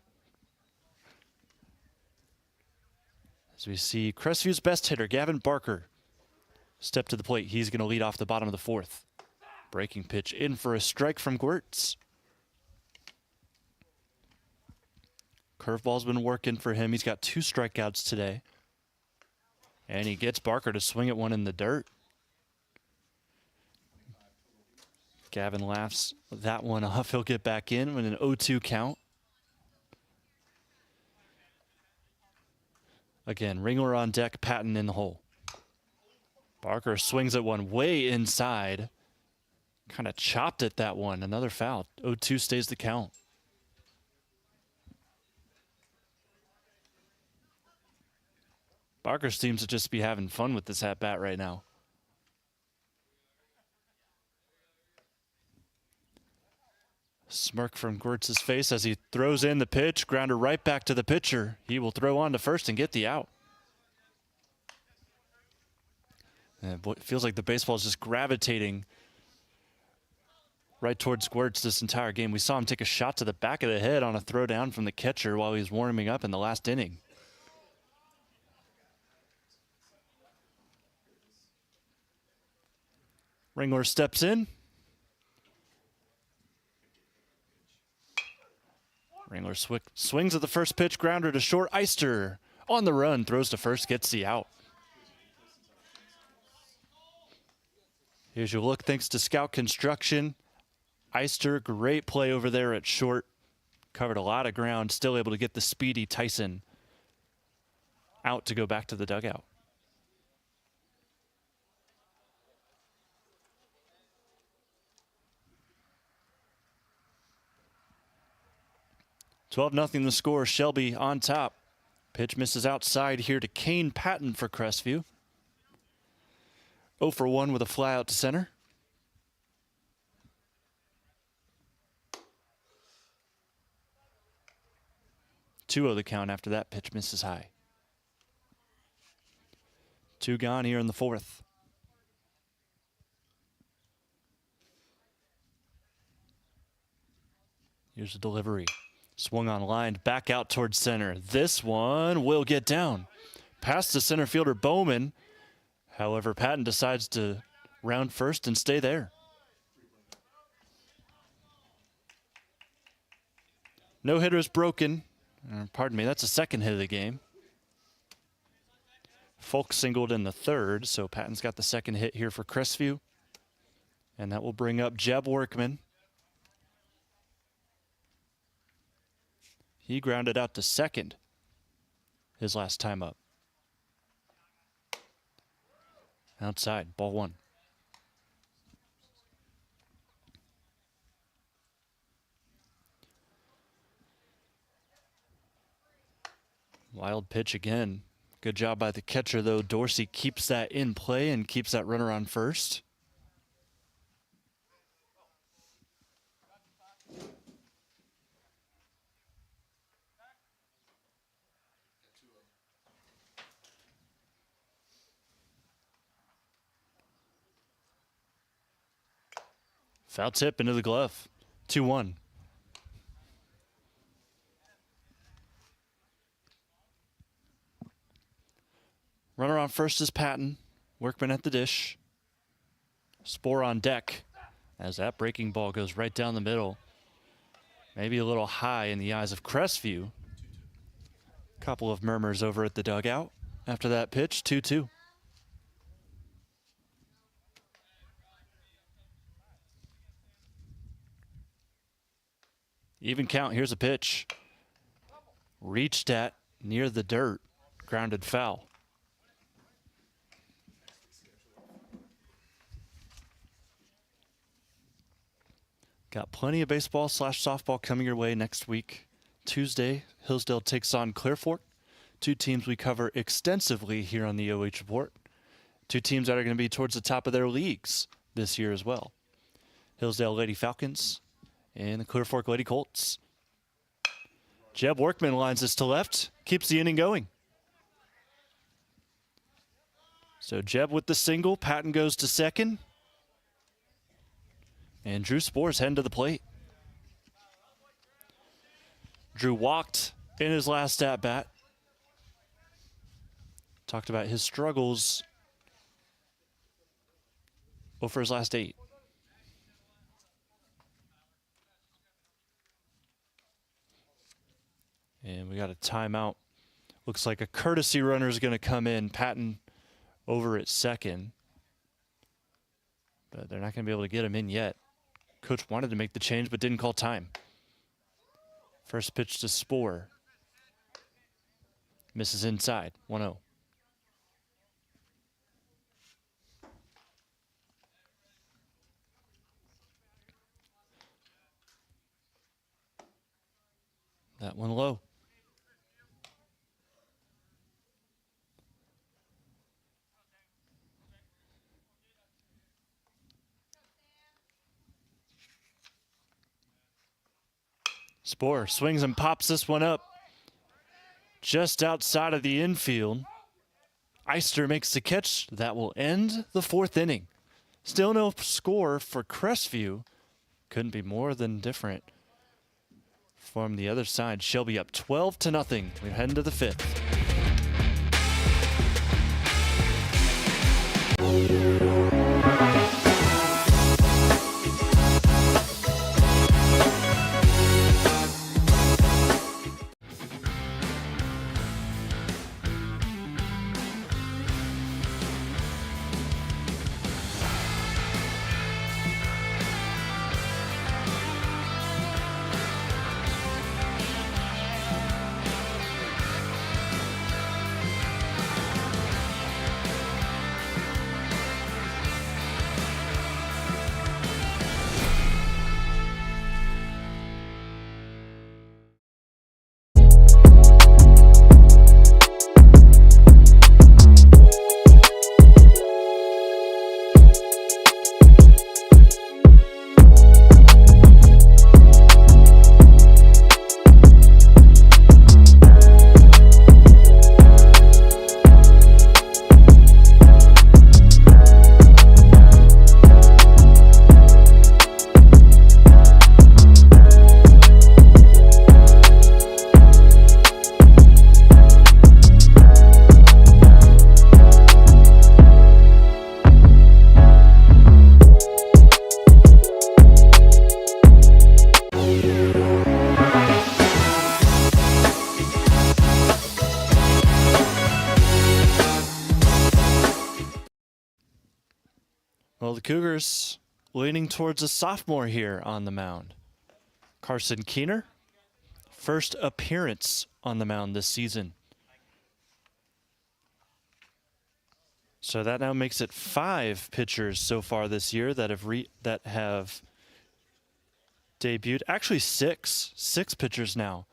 As we see Crestview's best hitter, Gavin Barker, step to the plate. He's going to lead off the bottom of the 4th. Breaking pitch in for a strike from Gwirtz. Curveball's been working for him. He's got 2 strikeouts today. And he gets Barker to swing at one in the dirt. Gavin laughs that one off. He'll get back in with an 0-2 count. Again, Ringler on deck, Patton in the hole. Barker swings at one way inside. Kind of chopped at that one. Another foul. 0-2 stays the count. Barker seems to just be having fun with this at-bat right now. Smirk from Gwirtz's face as he throws in the pitch. Grounder right back to the pitcher. He will throw on to first and get the out. And it feels like the baseball is just gravitating right towards Gwirtz this entire game. We saw him take a shot to the back of the head on a throw down from the catcher while he was warming up in the last inning. Ringler steps in. Ringler swings at the first pitch, grounder to short. Eyster on the run, throws to first, gets the out. Here's your look thanks to Scout Construction. Eyster, great play over there at short. Covered a lot of ground, still able to get the speedy Tyson out to go back to the dugout. (12-0) the score. Shelby on top. Pitch misses outside here to Kane Patton for Crestview. 0 for 1 with a fly out to center. 2-0 the count after that pitch misses high. 2 gone here in the 4th. Here's the delivery. Swung on line, back out towards center. This one will get down. Past the center fielder Bowman. However, Patton decides to round first and stay there. No hitter is broken. Pardon me, that's the 2nd hit of the game. Folk singled in the 3rd, so Patton's got the 2nd hit here for Crestview. And that will bring up Jeb Workman. He grounded out to 2nd his last time up. Outside, ball 1. Wild pitch again. Good job by the catcher, though. Dorsey keeps that in play and keeps that runner on first. Foul tip into the glove. 2-1. Runner on first is Patton. Workman at the dish. Spore on deck as that breaking ball goes right down the middle. Maybe a little high in the eyes of Crestview. Couple of murmurs over at the dugout after that pitch. 2-2. Even count. Here's a pitch. Reached at near the dirt. Grounded foul. Got plenty of baseball / softball coming your way next week. Tuesday, Hillsdale takes on Clear Fork. Two teams we cover extensively here on the OH Report. Two teams that are going to be towards the top of their leagues this year as well. Hillsdale Lady Falcons and the Clear Fork Lady Colts. Jeb Workman lines this to left, keeps the inning going. So Jeb with the single, Patton goes to second. And Drew Spore's heading to the plate. Drew walked in his last at-bat. Talked about his struggles over his last 8. And we got a timeout. Looks like a courtesy runner is going to come in. Patton over at second. But they're not going to be able to get him in yet. Coach wanted to make the change but didn't call time. First pitch to Spore. Misses inside, 1-0. That one low. Spore swings and pops this one up just outside of the infield. Eyster makes the catch. That will end the 4th inning. Still no score for Crestview. Couldn't be more than different. From the other side, Shelby up 12-0. We're heading to the 5th. Well, the Cougars leaning towards a sophomore here on the mound. Carson Keener, first appearance on the mound this season. So that now makes it 5 pitchers so far this year that have debuted. Actually 6 pitchers now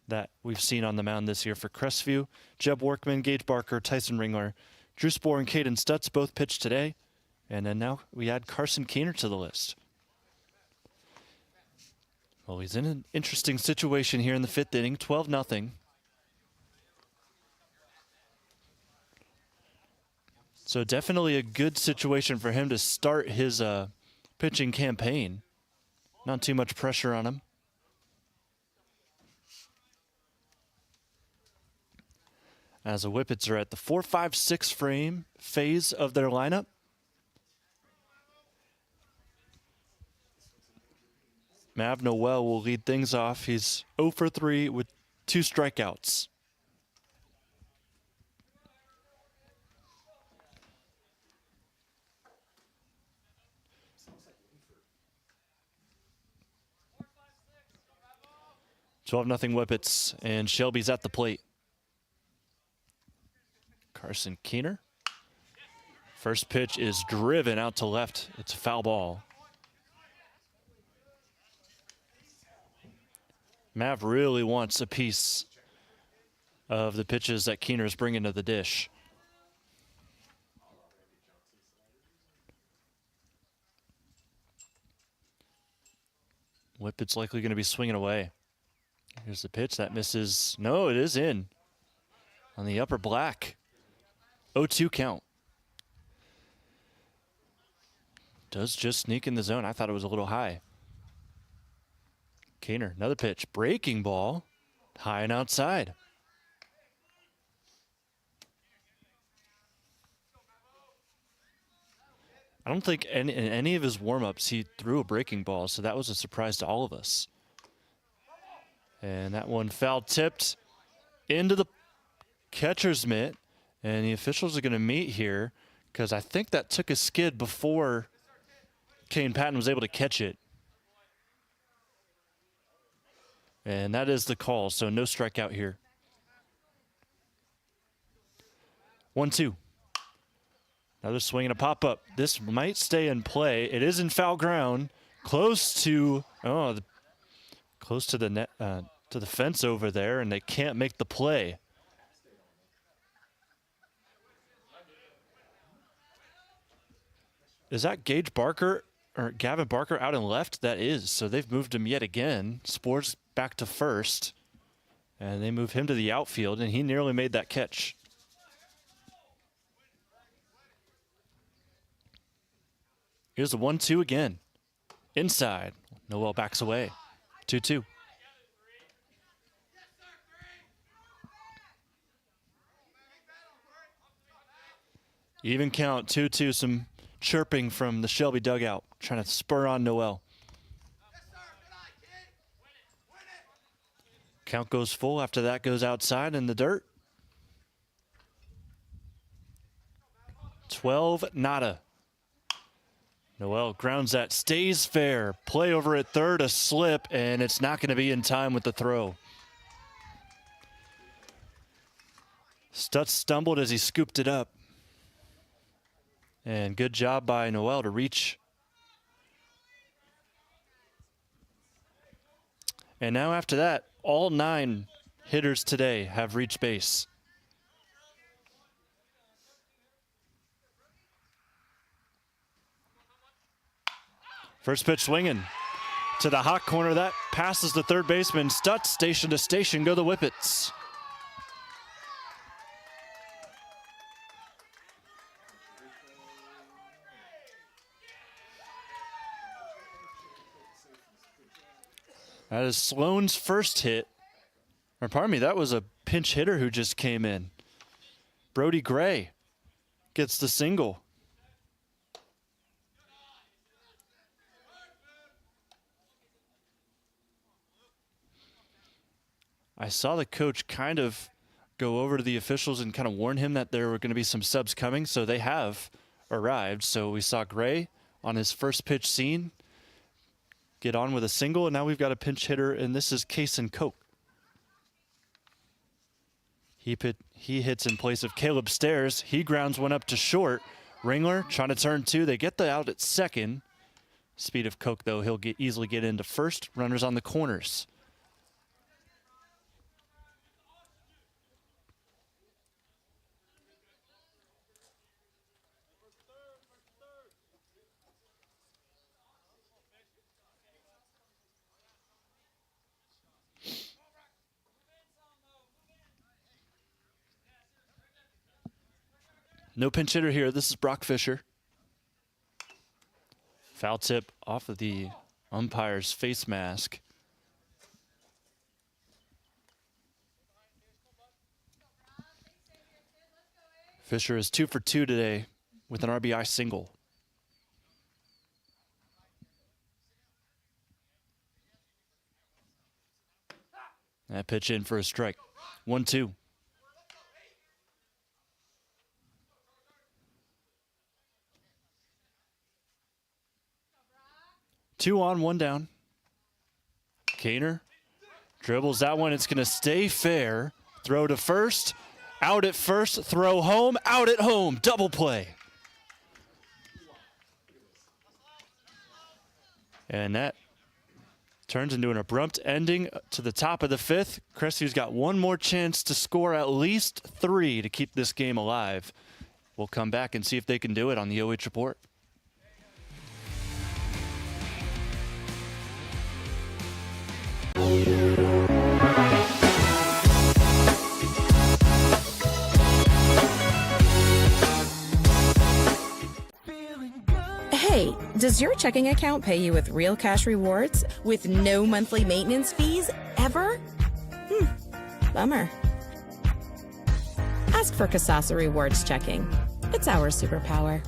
that we've seen on the mound this year for Crestview. Jeb Workman, Gage Barker, Tyson Ringler, Drew Spore, and Caden Stutz both pitched today. And then now we add Carson Keener to the list. Well, he's in an interesting situation here in the 5th inning, 12-0. So definitely a good situation for him to start his pitching campaign. Not too much pressure on him. As the Whippets are at the 4-5-6 phase of their lineup. Mav Noel will lead things off. He's 0 for 3 with 2 strikeouts. 12-0 Whippets, and Shelby's at the plate. Carson Keener. First pitch is driven out to left. It's a foul ball. Mav really wants a piece of the pitches that Keener's bringing to the dish. Whippet's likely going to be swinging away. Here's the pitch that misses. No, it is in on the upper black. 0-2 count. Does just sneak in the zone. I thought it was a little high. Keener, another pitch. Breaking ball. High and outside. I don't think in any of his warm-ups he threw a breaking ball, so that was a surprise to all of us. And that one foul tipped into the catcher's mitt, and the officials are going to meet here because I think that took a skid before Kane Patton was able to catch it. And that is the call, so no strikeout here. 1-2. Another swing and a pop-up. This might stay in play. It is in foul ground, close to the net, to the fence over there, and they can't make the play. Is that Gage Barker or Gavin Barker out and left? That is. So they've moved him yet again. Sports back to first, and they move him to the outfield, and he nearly made that catch. Here's the 1-2 again. Inside. Noel backs away. 2-2. Even count. 2-2. Some chirping from the Shelby dugout, trying to spur on Noel. Count goes full. After that goes outside in the dirt. 12 nada. Noel grounds that, stays fair. Play over at third, a slip, and it's not going to be in time with the throw. Stutz stumbled as he scooped it up. And good job by Noel to reach. And now after that, all 9 hitters today have reached base. First pitch swinging to the hot corner. That passes the third baseman. Stutz, station to station, go the Whippets. That is Sloan's first hit. Or pardon me, that was a pinch hitter who just came in. Brody Gray gets the single. I saw the coach kind of go over to the officials and kind of warn him that there were going to be some subs coming, so they have arrived. So we saw Gray on his first pitch scene get on with a single, and now we've got a pinch hitter, and this is Kason Koch. He hits in place of Caleb Stairs. He grounds one up to short. Ringler trying to turn 2. They get the out at second. Speed of Koch, though, he'll easily get into first. Runners on the corners. No pinch hitter here. This is Brock Fisher. Foul tip off of the umpire's face mask. Fisher is 2 for 2 today with an RBI single. That pitch in for a strike. 1-2. Two on, one down. Kaner Dribbles that one. It's going to stay fair. Throw to first. Out at first. Throw home. Out at home. Double play. And that turns into an abrupt ending to the top of the fifth. Crestview's got one more chance to score at least 3 to keep this game alive. We'll come back and see if they can do it on the OH Report. Hey, does your checking account pay you with real cash rewards with no monthly maintenance fees ever? Bummer. Ask for Kasasa Rewards Checking. It's our superpower.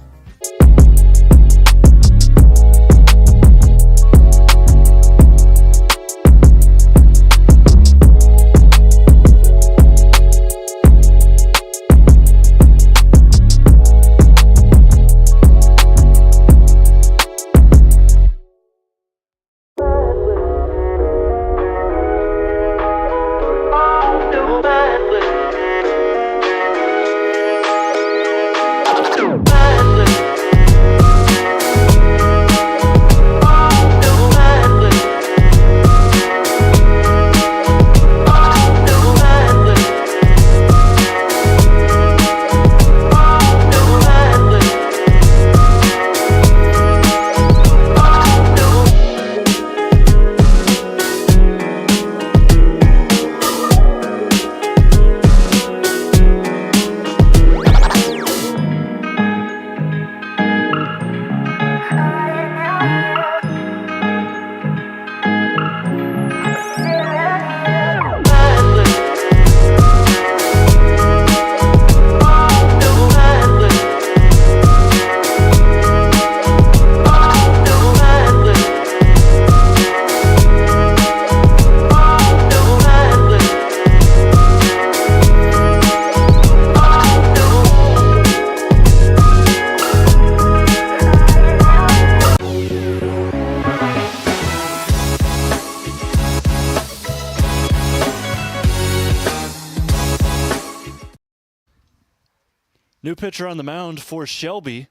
New pitcher on the mound for Shelby.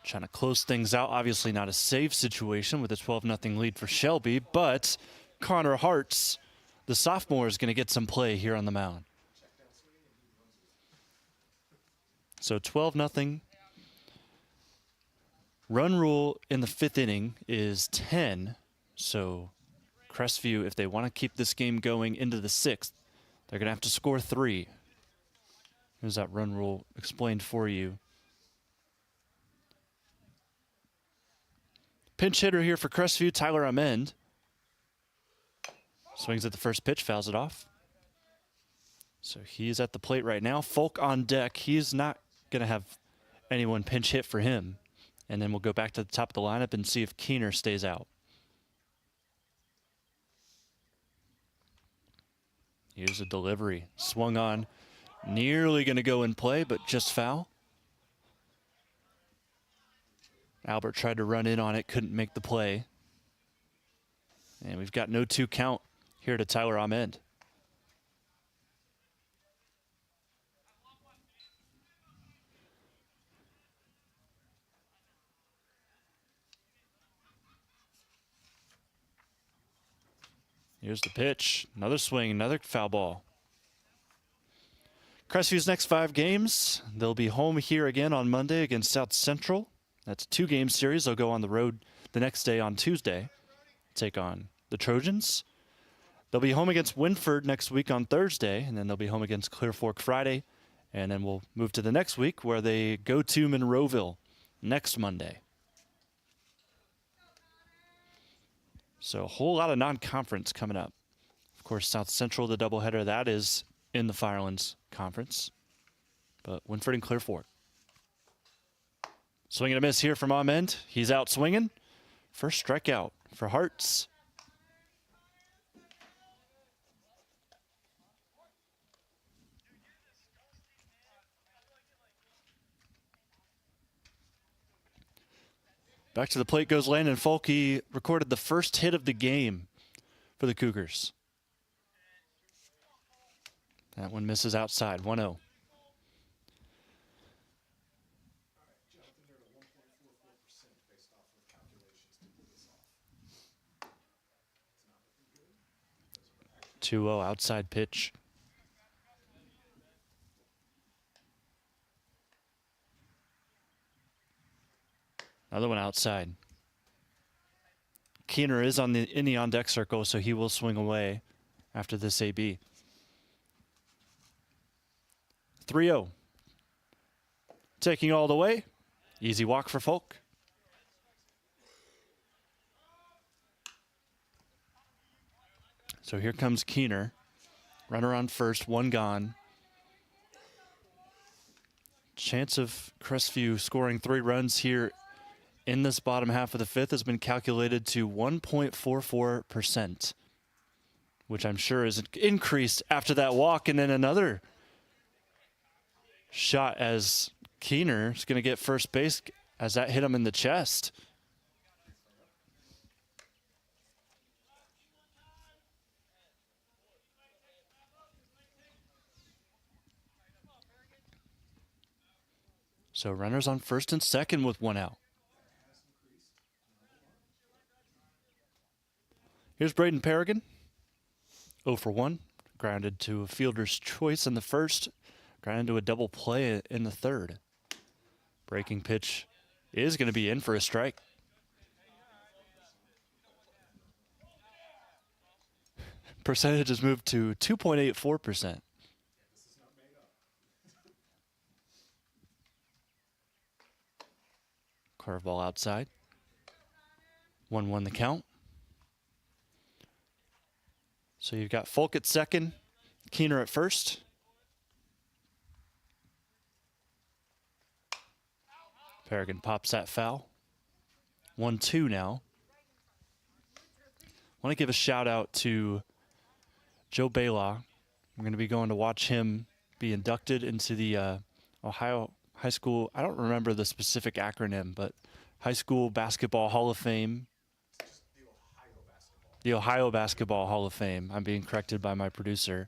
Trying to close things out. Obviously not a safe situation with a 12-0 lead for Shelby, but Connor Hartz, the sophomore, is going to get some play here on the mound. So 12-0. Run rule in the 5th inning is 10. So Crestview, if they want to keep this game going into the 6th, they're going to have to score 3. Here's that run rule explained for you. Pinch hitter here for Crestview, Tyler Amend. Swings at the first pitch, fouls it off. So he's at the plate right now. Folk on deck. He's not going to have anyone pinch hit for him. And then we'll go back to the top of the lineup and see if Keener stays out. Here's a delivery. Swung on. Nearly going to go in play, but just foul. Albert tried to run in on it, couldn't make the play. And we've got no 2 count here to Tyler Amend. Here's the pitch. Another swing, another foul ball. Crestview's next 5 games, they'll be home here again on Monday against South Central. That's a 2-game series. They'll go on the road the next day on Tuesday, take on the Trojans. They'll be home against Winford next week on Thursday, and then they'll be home against Clear Fork Friday. And then we'll move to the next week where they go to Monroeville next Monday. So a whole lot of non-conference coming up. Of course, South Central, the doubleheader, that is in the Firelands Conference. But Winford and Clear Fork. Swing and a miss here from Amend. He's out swinging. First strikeout for Hartz. Back to the plate goes Landon Folk. He recorded the first hit of the game for the Cougars. That one misses outside, 1-0. (2-0) outside pitch. Another one outside. Keener is in the on-deck circle, so he will swing away after this AB. 3-0. Taking all the way. Easy walk for Folk. So here comes Keener. Runner on first, one gone. Chance of Crestview scoring 3 runs here in this bottom half of the 5th has been calculated to 1.44%, which I'm sure is increased after that walk. And then another shot as Keener is going to get first base as that hit him in the chest. So runners on first and second with 1 out. Here's Braden Paragon. 0 for 1. Grounded to a fielder's choice in the first. Grounded to a double play in the third. Breaking pitch is going to be in for a strike. Percentage has moved to 2.84%. Curveball outside. 1-1 the count. So you've got Folk at second, Keener at first. Paragon pops that foul. 1-2 now. I want to give a shout out to Joe Baylaw. We're going to be going to watch him be inducted into the Ohio High School, I don't remember the specific acronym, but High School Basketball Hall of Fame. The Ohio Basketball Hall of Fame. I'm being corrected by my producer.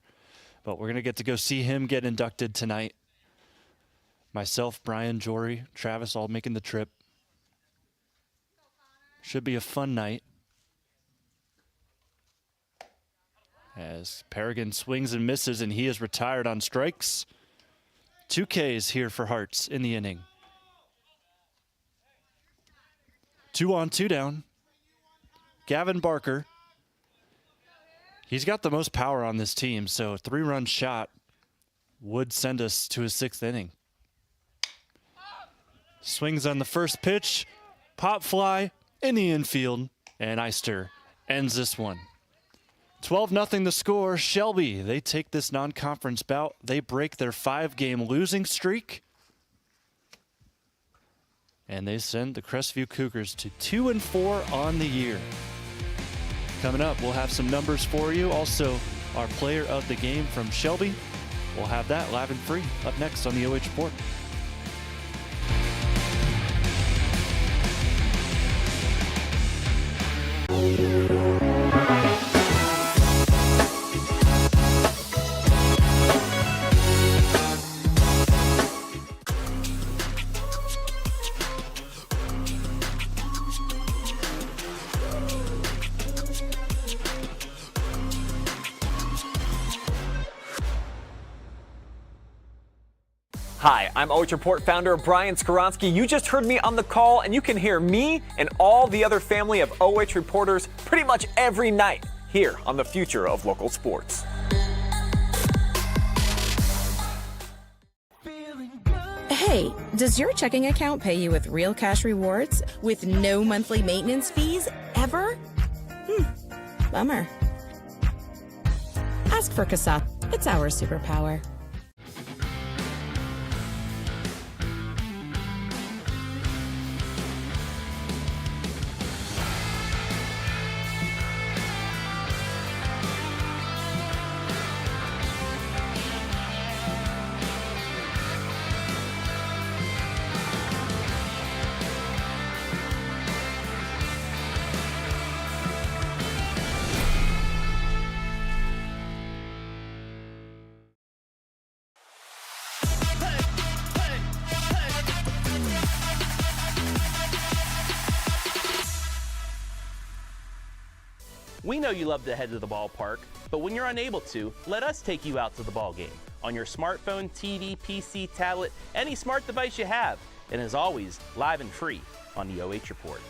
But we're going to get to go see him get inducted tonight. Myself, Brian, Jory, Travis, all making the trip. Should be a fun night. As Paragon swings and misses, and he is retired on strikes. 2 Ks here for Hearts in the inning. 2 on, 2 down. Gavin Barker. He's got the most power on this team, so a 3-run shot would send us to his 6th inning. Swings on the first pitch. Pop fly in the infield, and Eyster ends this one. 12-0 the score. Shelby, they take this non-conference bout. They break their 5-game losing streak. And they send the Crestview Cougars to 2-4 on the year. Coming up, we'll have some numbers for you. Also, our player of the game from Shelby. We'll have that live and free up next on the OH Report. Hi, I'm oh. Report founder Brian Skoronsky. You just heard me on the call, and you can hear me and all the other family of OH reporters pretty much every night here on the future of local sports. Hey, does your checking account pay you with real cash rewards with no monthly maintenance fees ever? Bummer. Ask for Casat. It's our superpower. We know you love to head to the ballpark, but when you're unable to, let us take you out to the ball game on your smartphone, TV, PC, tablet, any smart device you have, and as always, live and free on the OH Report.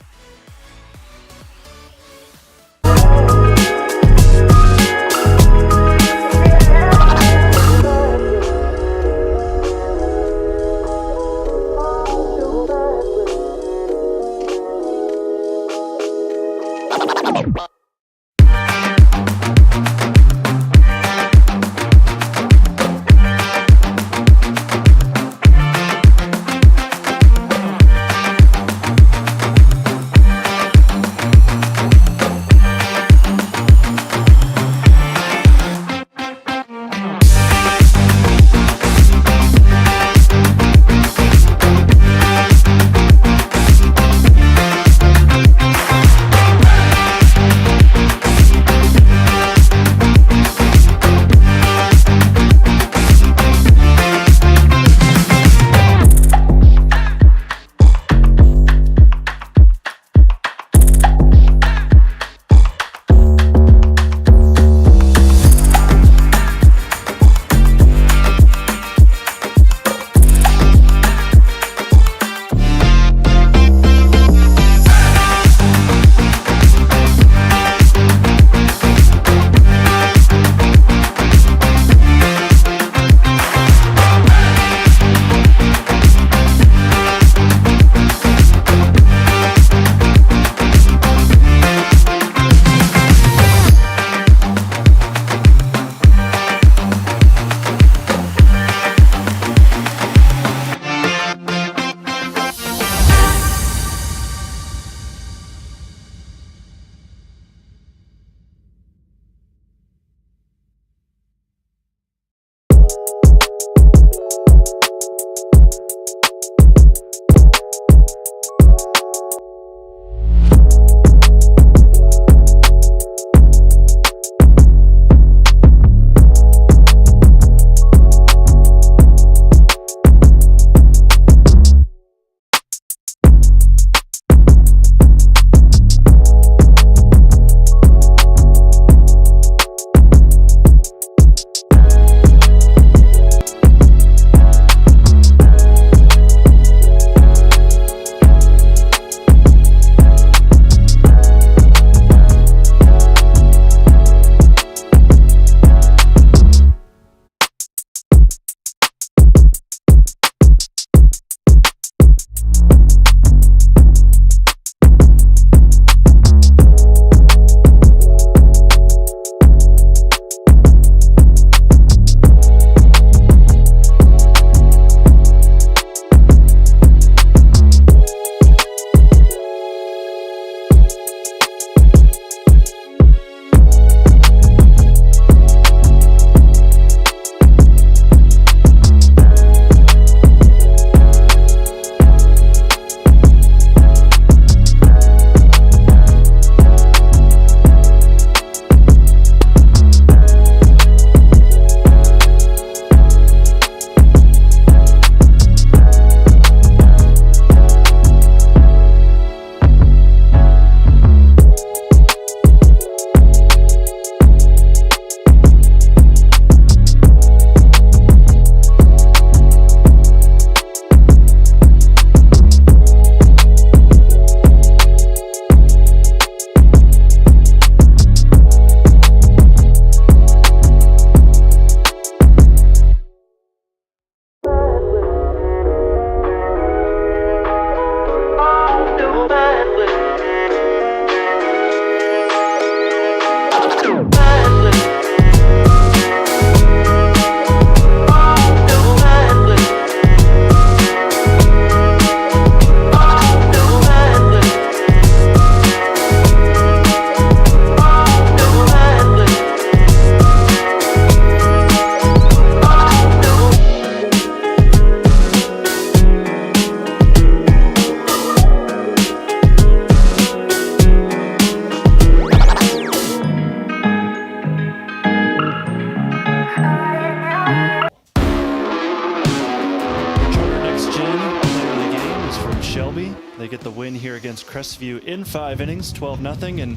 Shelby. They get the win here against Crestview in 5 innings, 12-0, and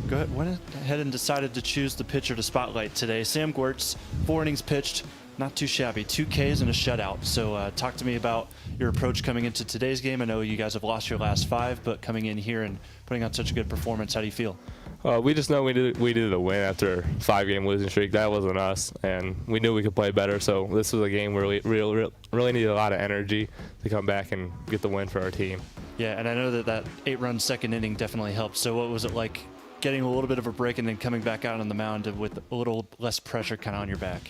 went ahead and decided to choose the pitcher to spotlight today. Sam Gwertz, 4 innings pitched, not too shabby, 2 Ks and a shutout. So talk to me about your approach coming into today's game. I know you guys have lost your last 5, but coming in here and putting on such a good performance, how do you feel? We just know we needed a win after a 5-game losing streak. That wasn't us, and we knew we could play better. So this was a game where we really needed a lot of energy to come back and get the win for our team. Yeah, and I know that 8-run second inning definitely helped. So what was it like getting a little bit of a break and then coming back out on the mound with a little less pressure kind of on your back?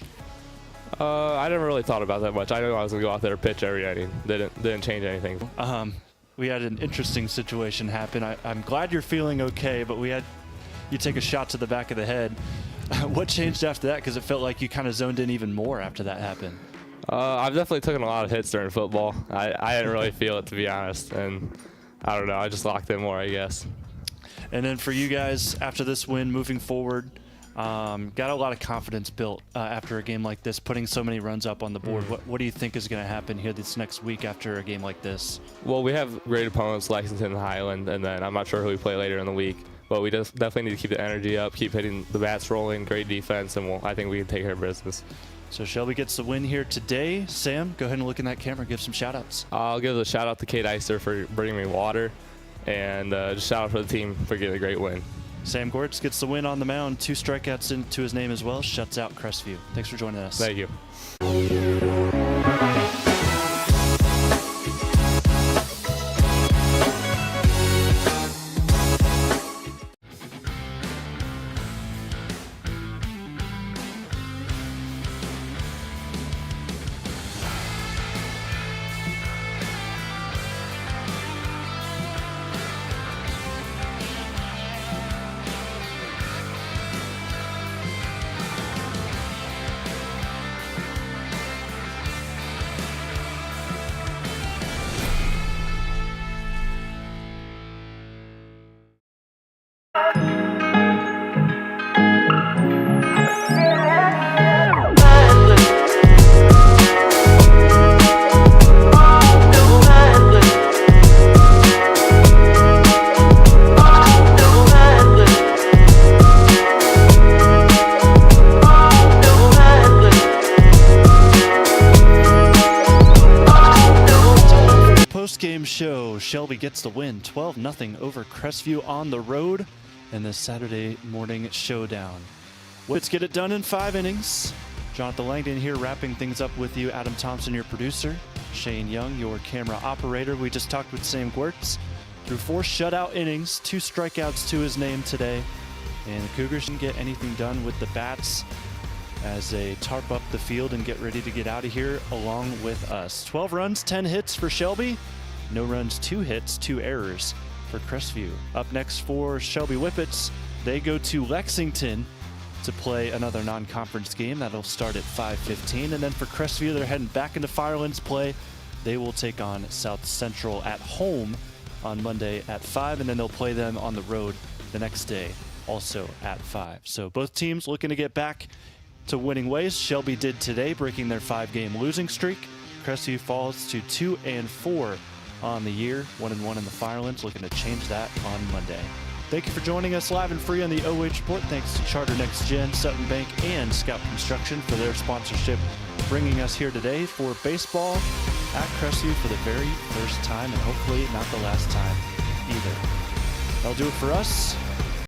I never really thought about that much. I knew I was going to go out there and pitch every inning. Didn't change anything. We had an interesting situation happen. I'm glad you're feeling okay, but you take a shot to the back of the head. What changed after that? Because it felt like you kind of zoned in even more after that happened. I've definitely taken a lot of hits during football. I didn't really feel it, to be honest, and I don't know. I just locked in more, I guess. And then for you guys, after this win, moving forward, got a lot of confidence built after a game like this, putting so many runs up on the board. What do you think is going to happen here this next week after a game like this? Well, we have great opponents, Lexington and Highland, and then I'm not sure who we play later in the week. But we just definitely need to keep the energy up, keep hitting the bats rolling, great defense, and I think we can take care of business. So Shelby gets the win here today. Sam, go ahead and look in that camera and give some shout-outs. I'll give a shout-out to Nic Eyster for bringing me water, and just shout-out for the team for getting a great win. Sam Gwertz gets the win on the mound, 2 strikeouts into his name as well, shuts out Crestview. Thanks for joining us. Thank you. Postgame show. Shelby gets the win, 12-0 over Crestview on the road in this Saturday morning showdown. Let's get it done in 5 innings. Jonathon Langdon here wrapping things up with you. Adam Thompson, your producer. Shane Young, your camera operator. We just talked with Sam Gwertz. Through 4 shutout innings, 2 strikeouts to his name today. And the Cougars didn't get anything done with the bats as they tarp up the field and get ready to get out of here along with us. 12 runs, 10 hits for Shelby. No runs, 2 hits, 2 errors for Crestview. Up next for Shelby Whippets, they go to Lexington to play another non-conference game. That'll start at 5:15. And then for Crestview, they're heading back into Firelands play. They will take on South Central at home on Monday at 5, and then they'll play them on the road the next day, also at 5. So both teams looking to get back to winning ways. Shelby did today, breaking their 5-game losing streak. Crestview falls to 2-4 on the year, 1-1 in the Firelands, looking to change that on Monday. Thank you for joining us live and free on the OH Report. Thanks to Charter Next Gen, Sutton Bank, and Scout Construction for their sponsorship, bringing us here today for baseball at Crestview for the very first time, and hopefully not the last time either. That'll do it for us.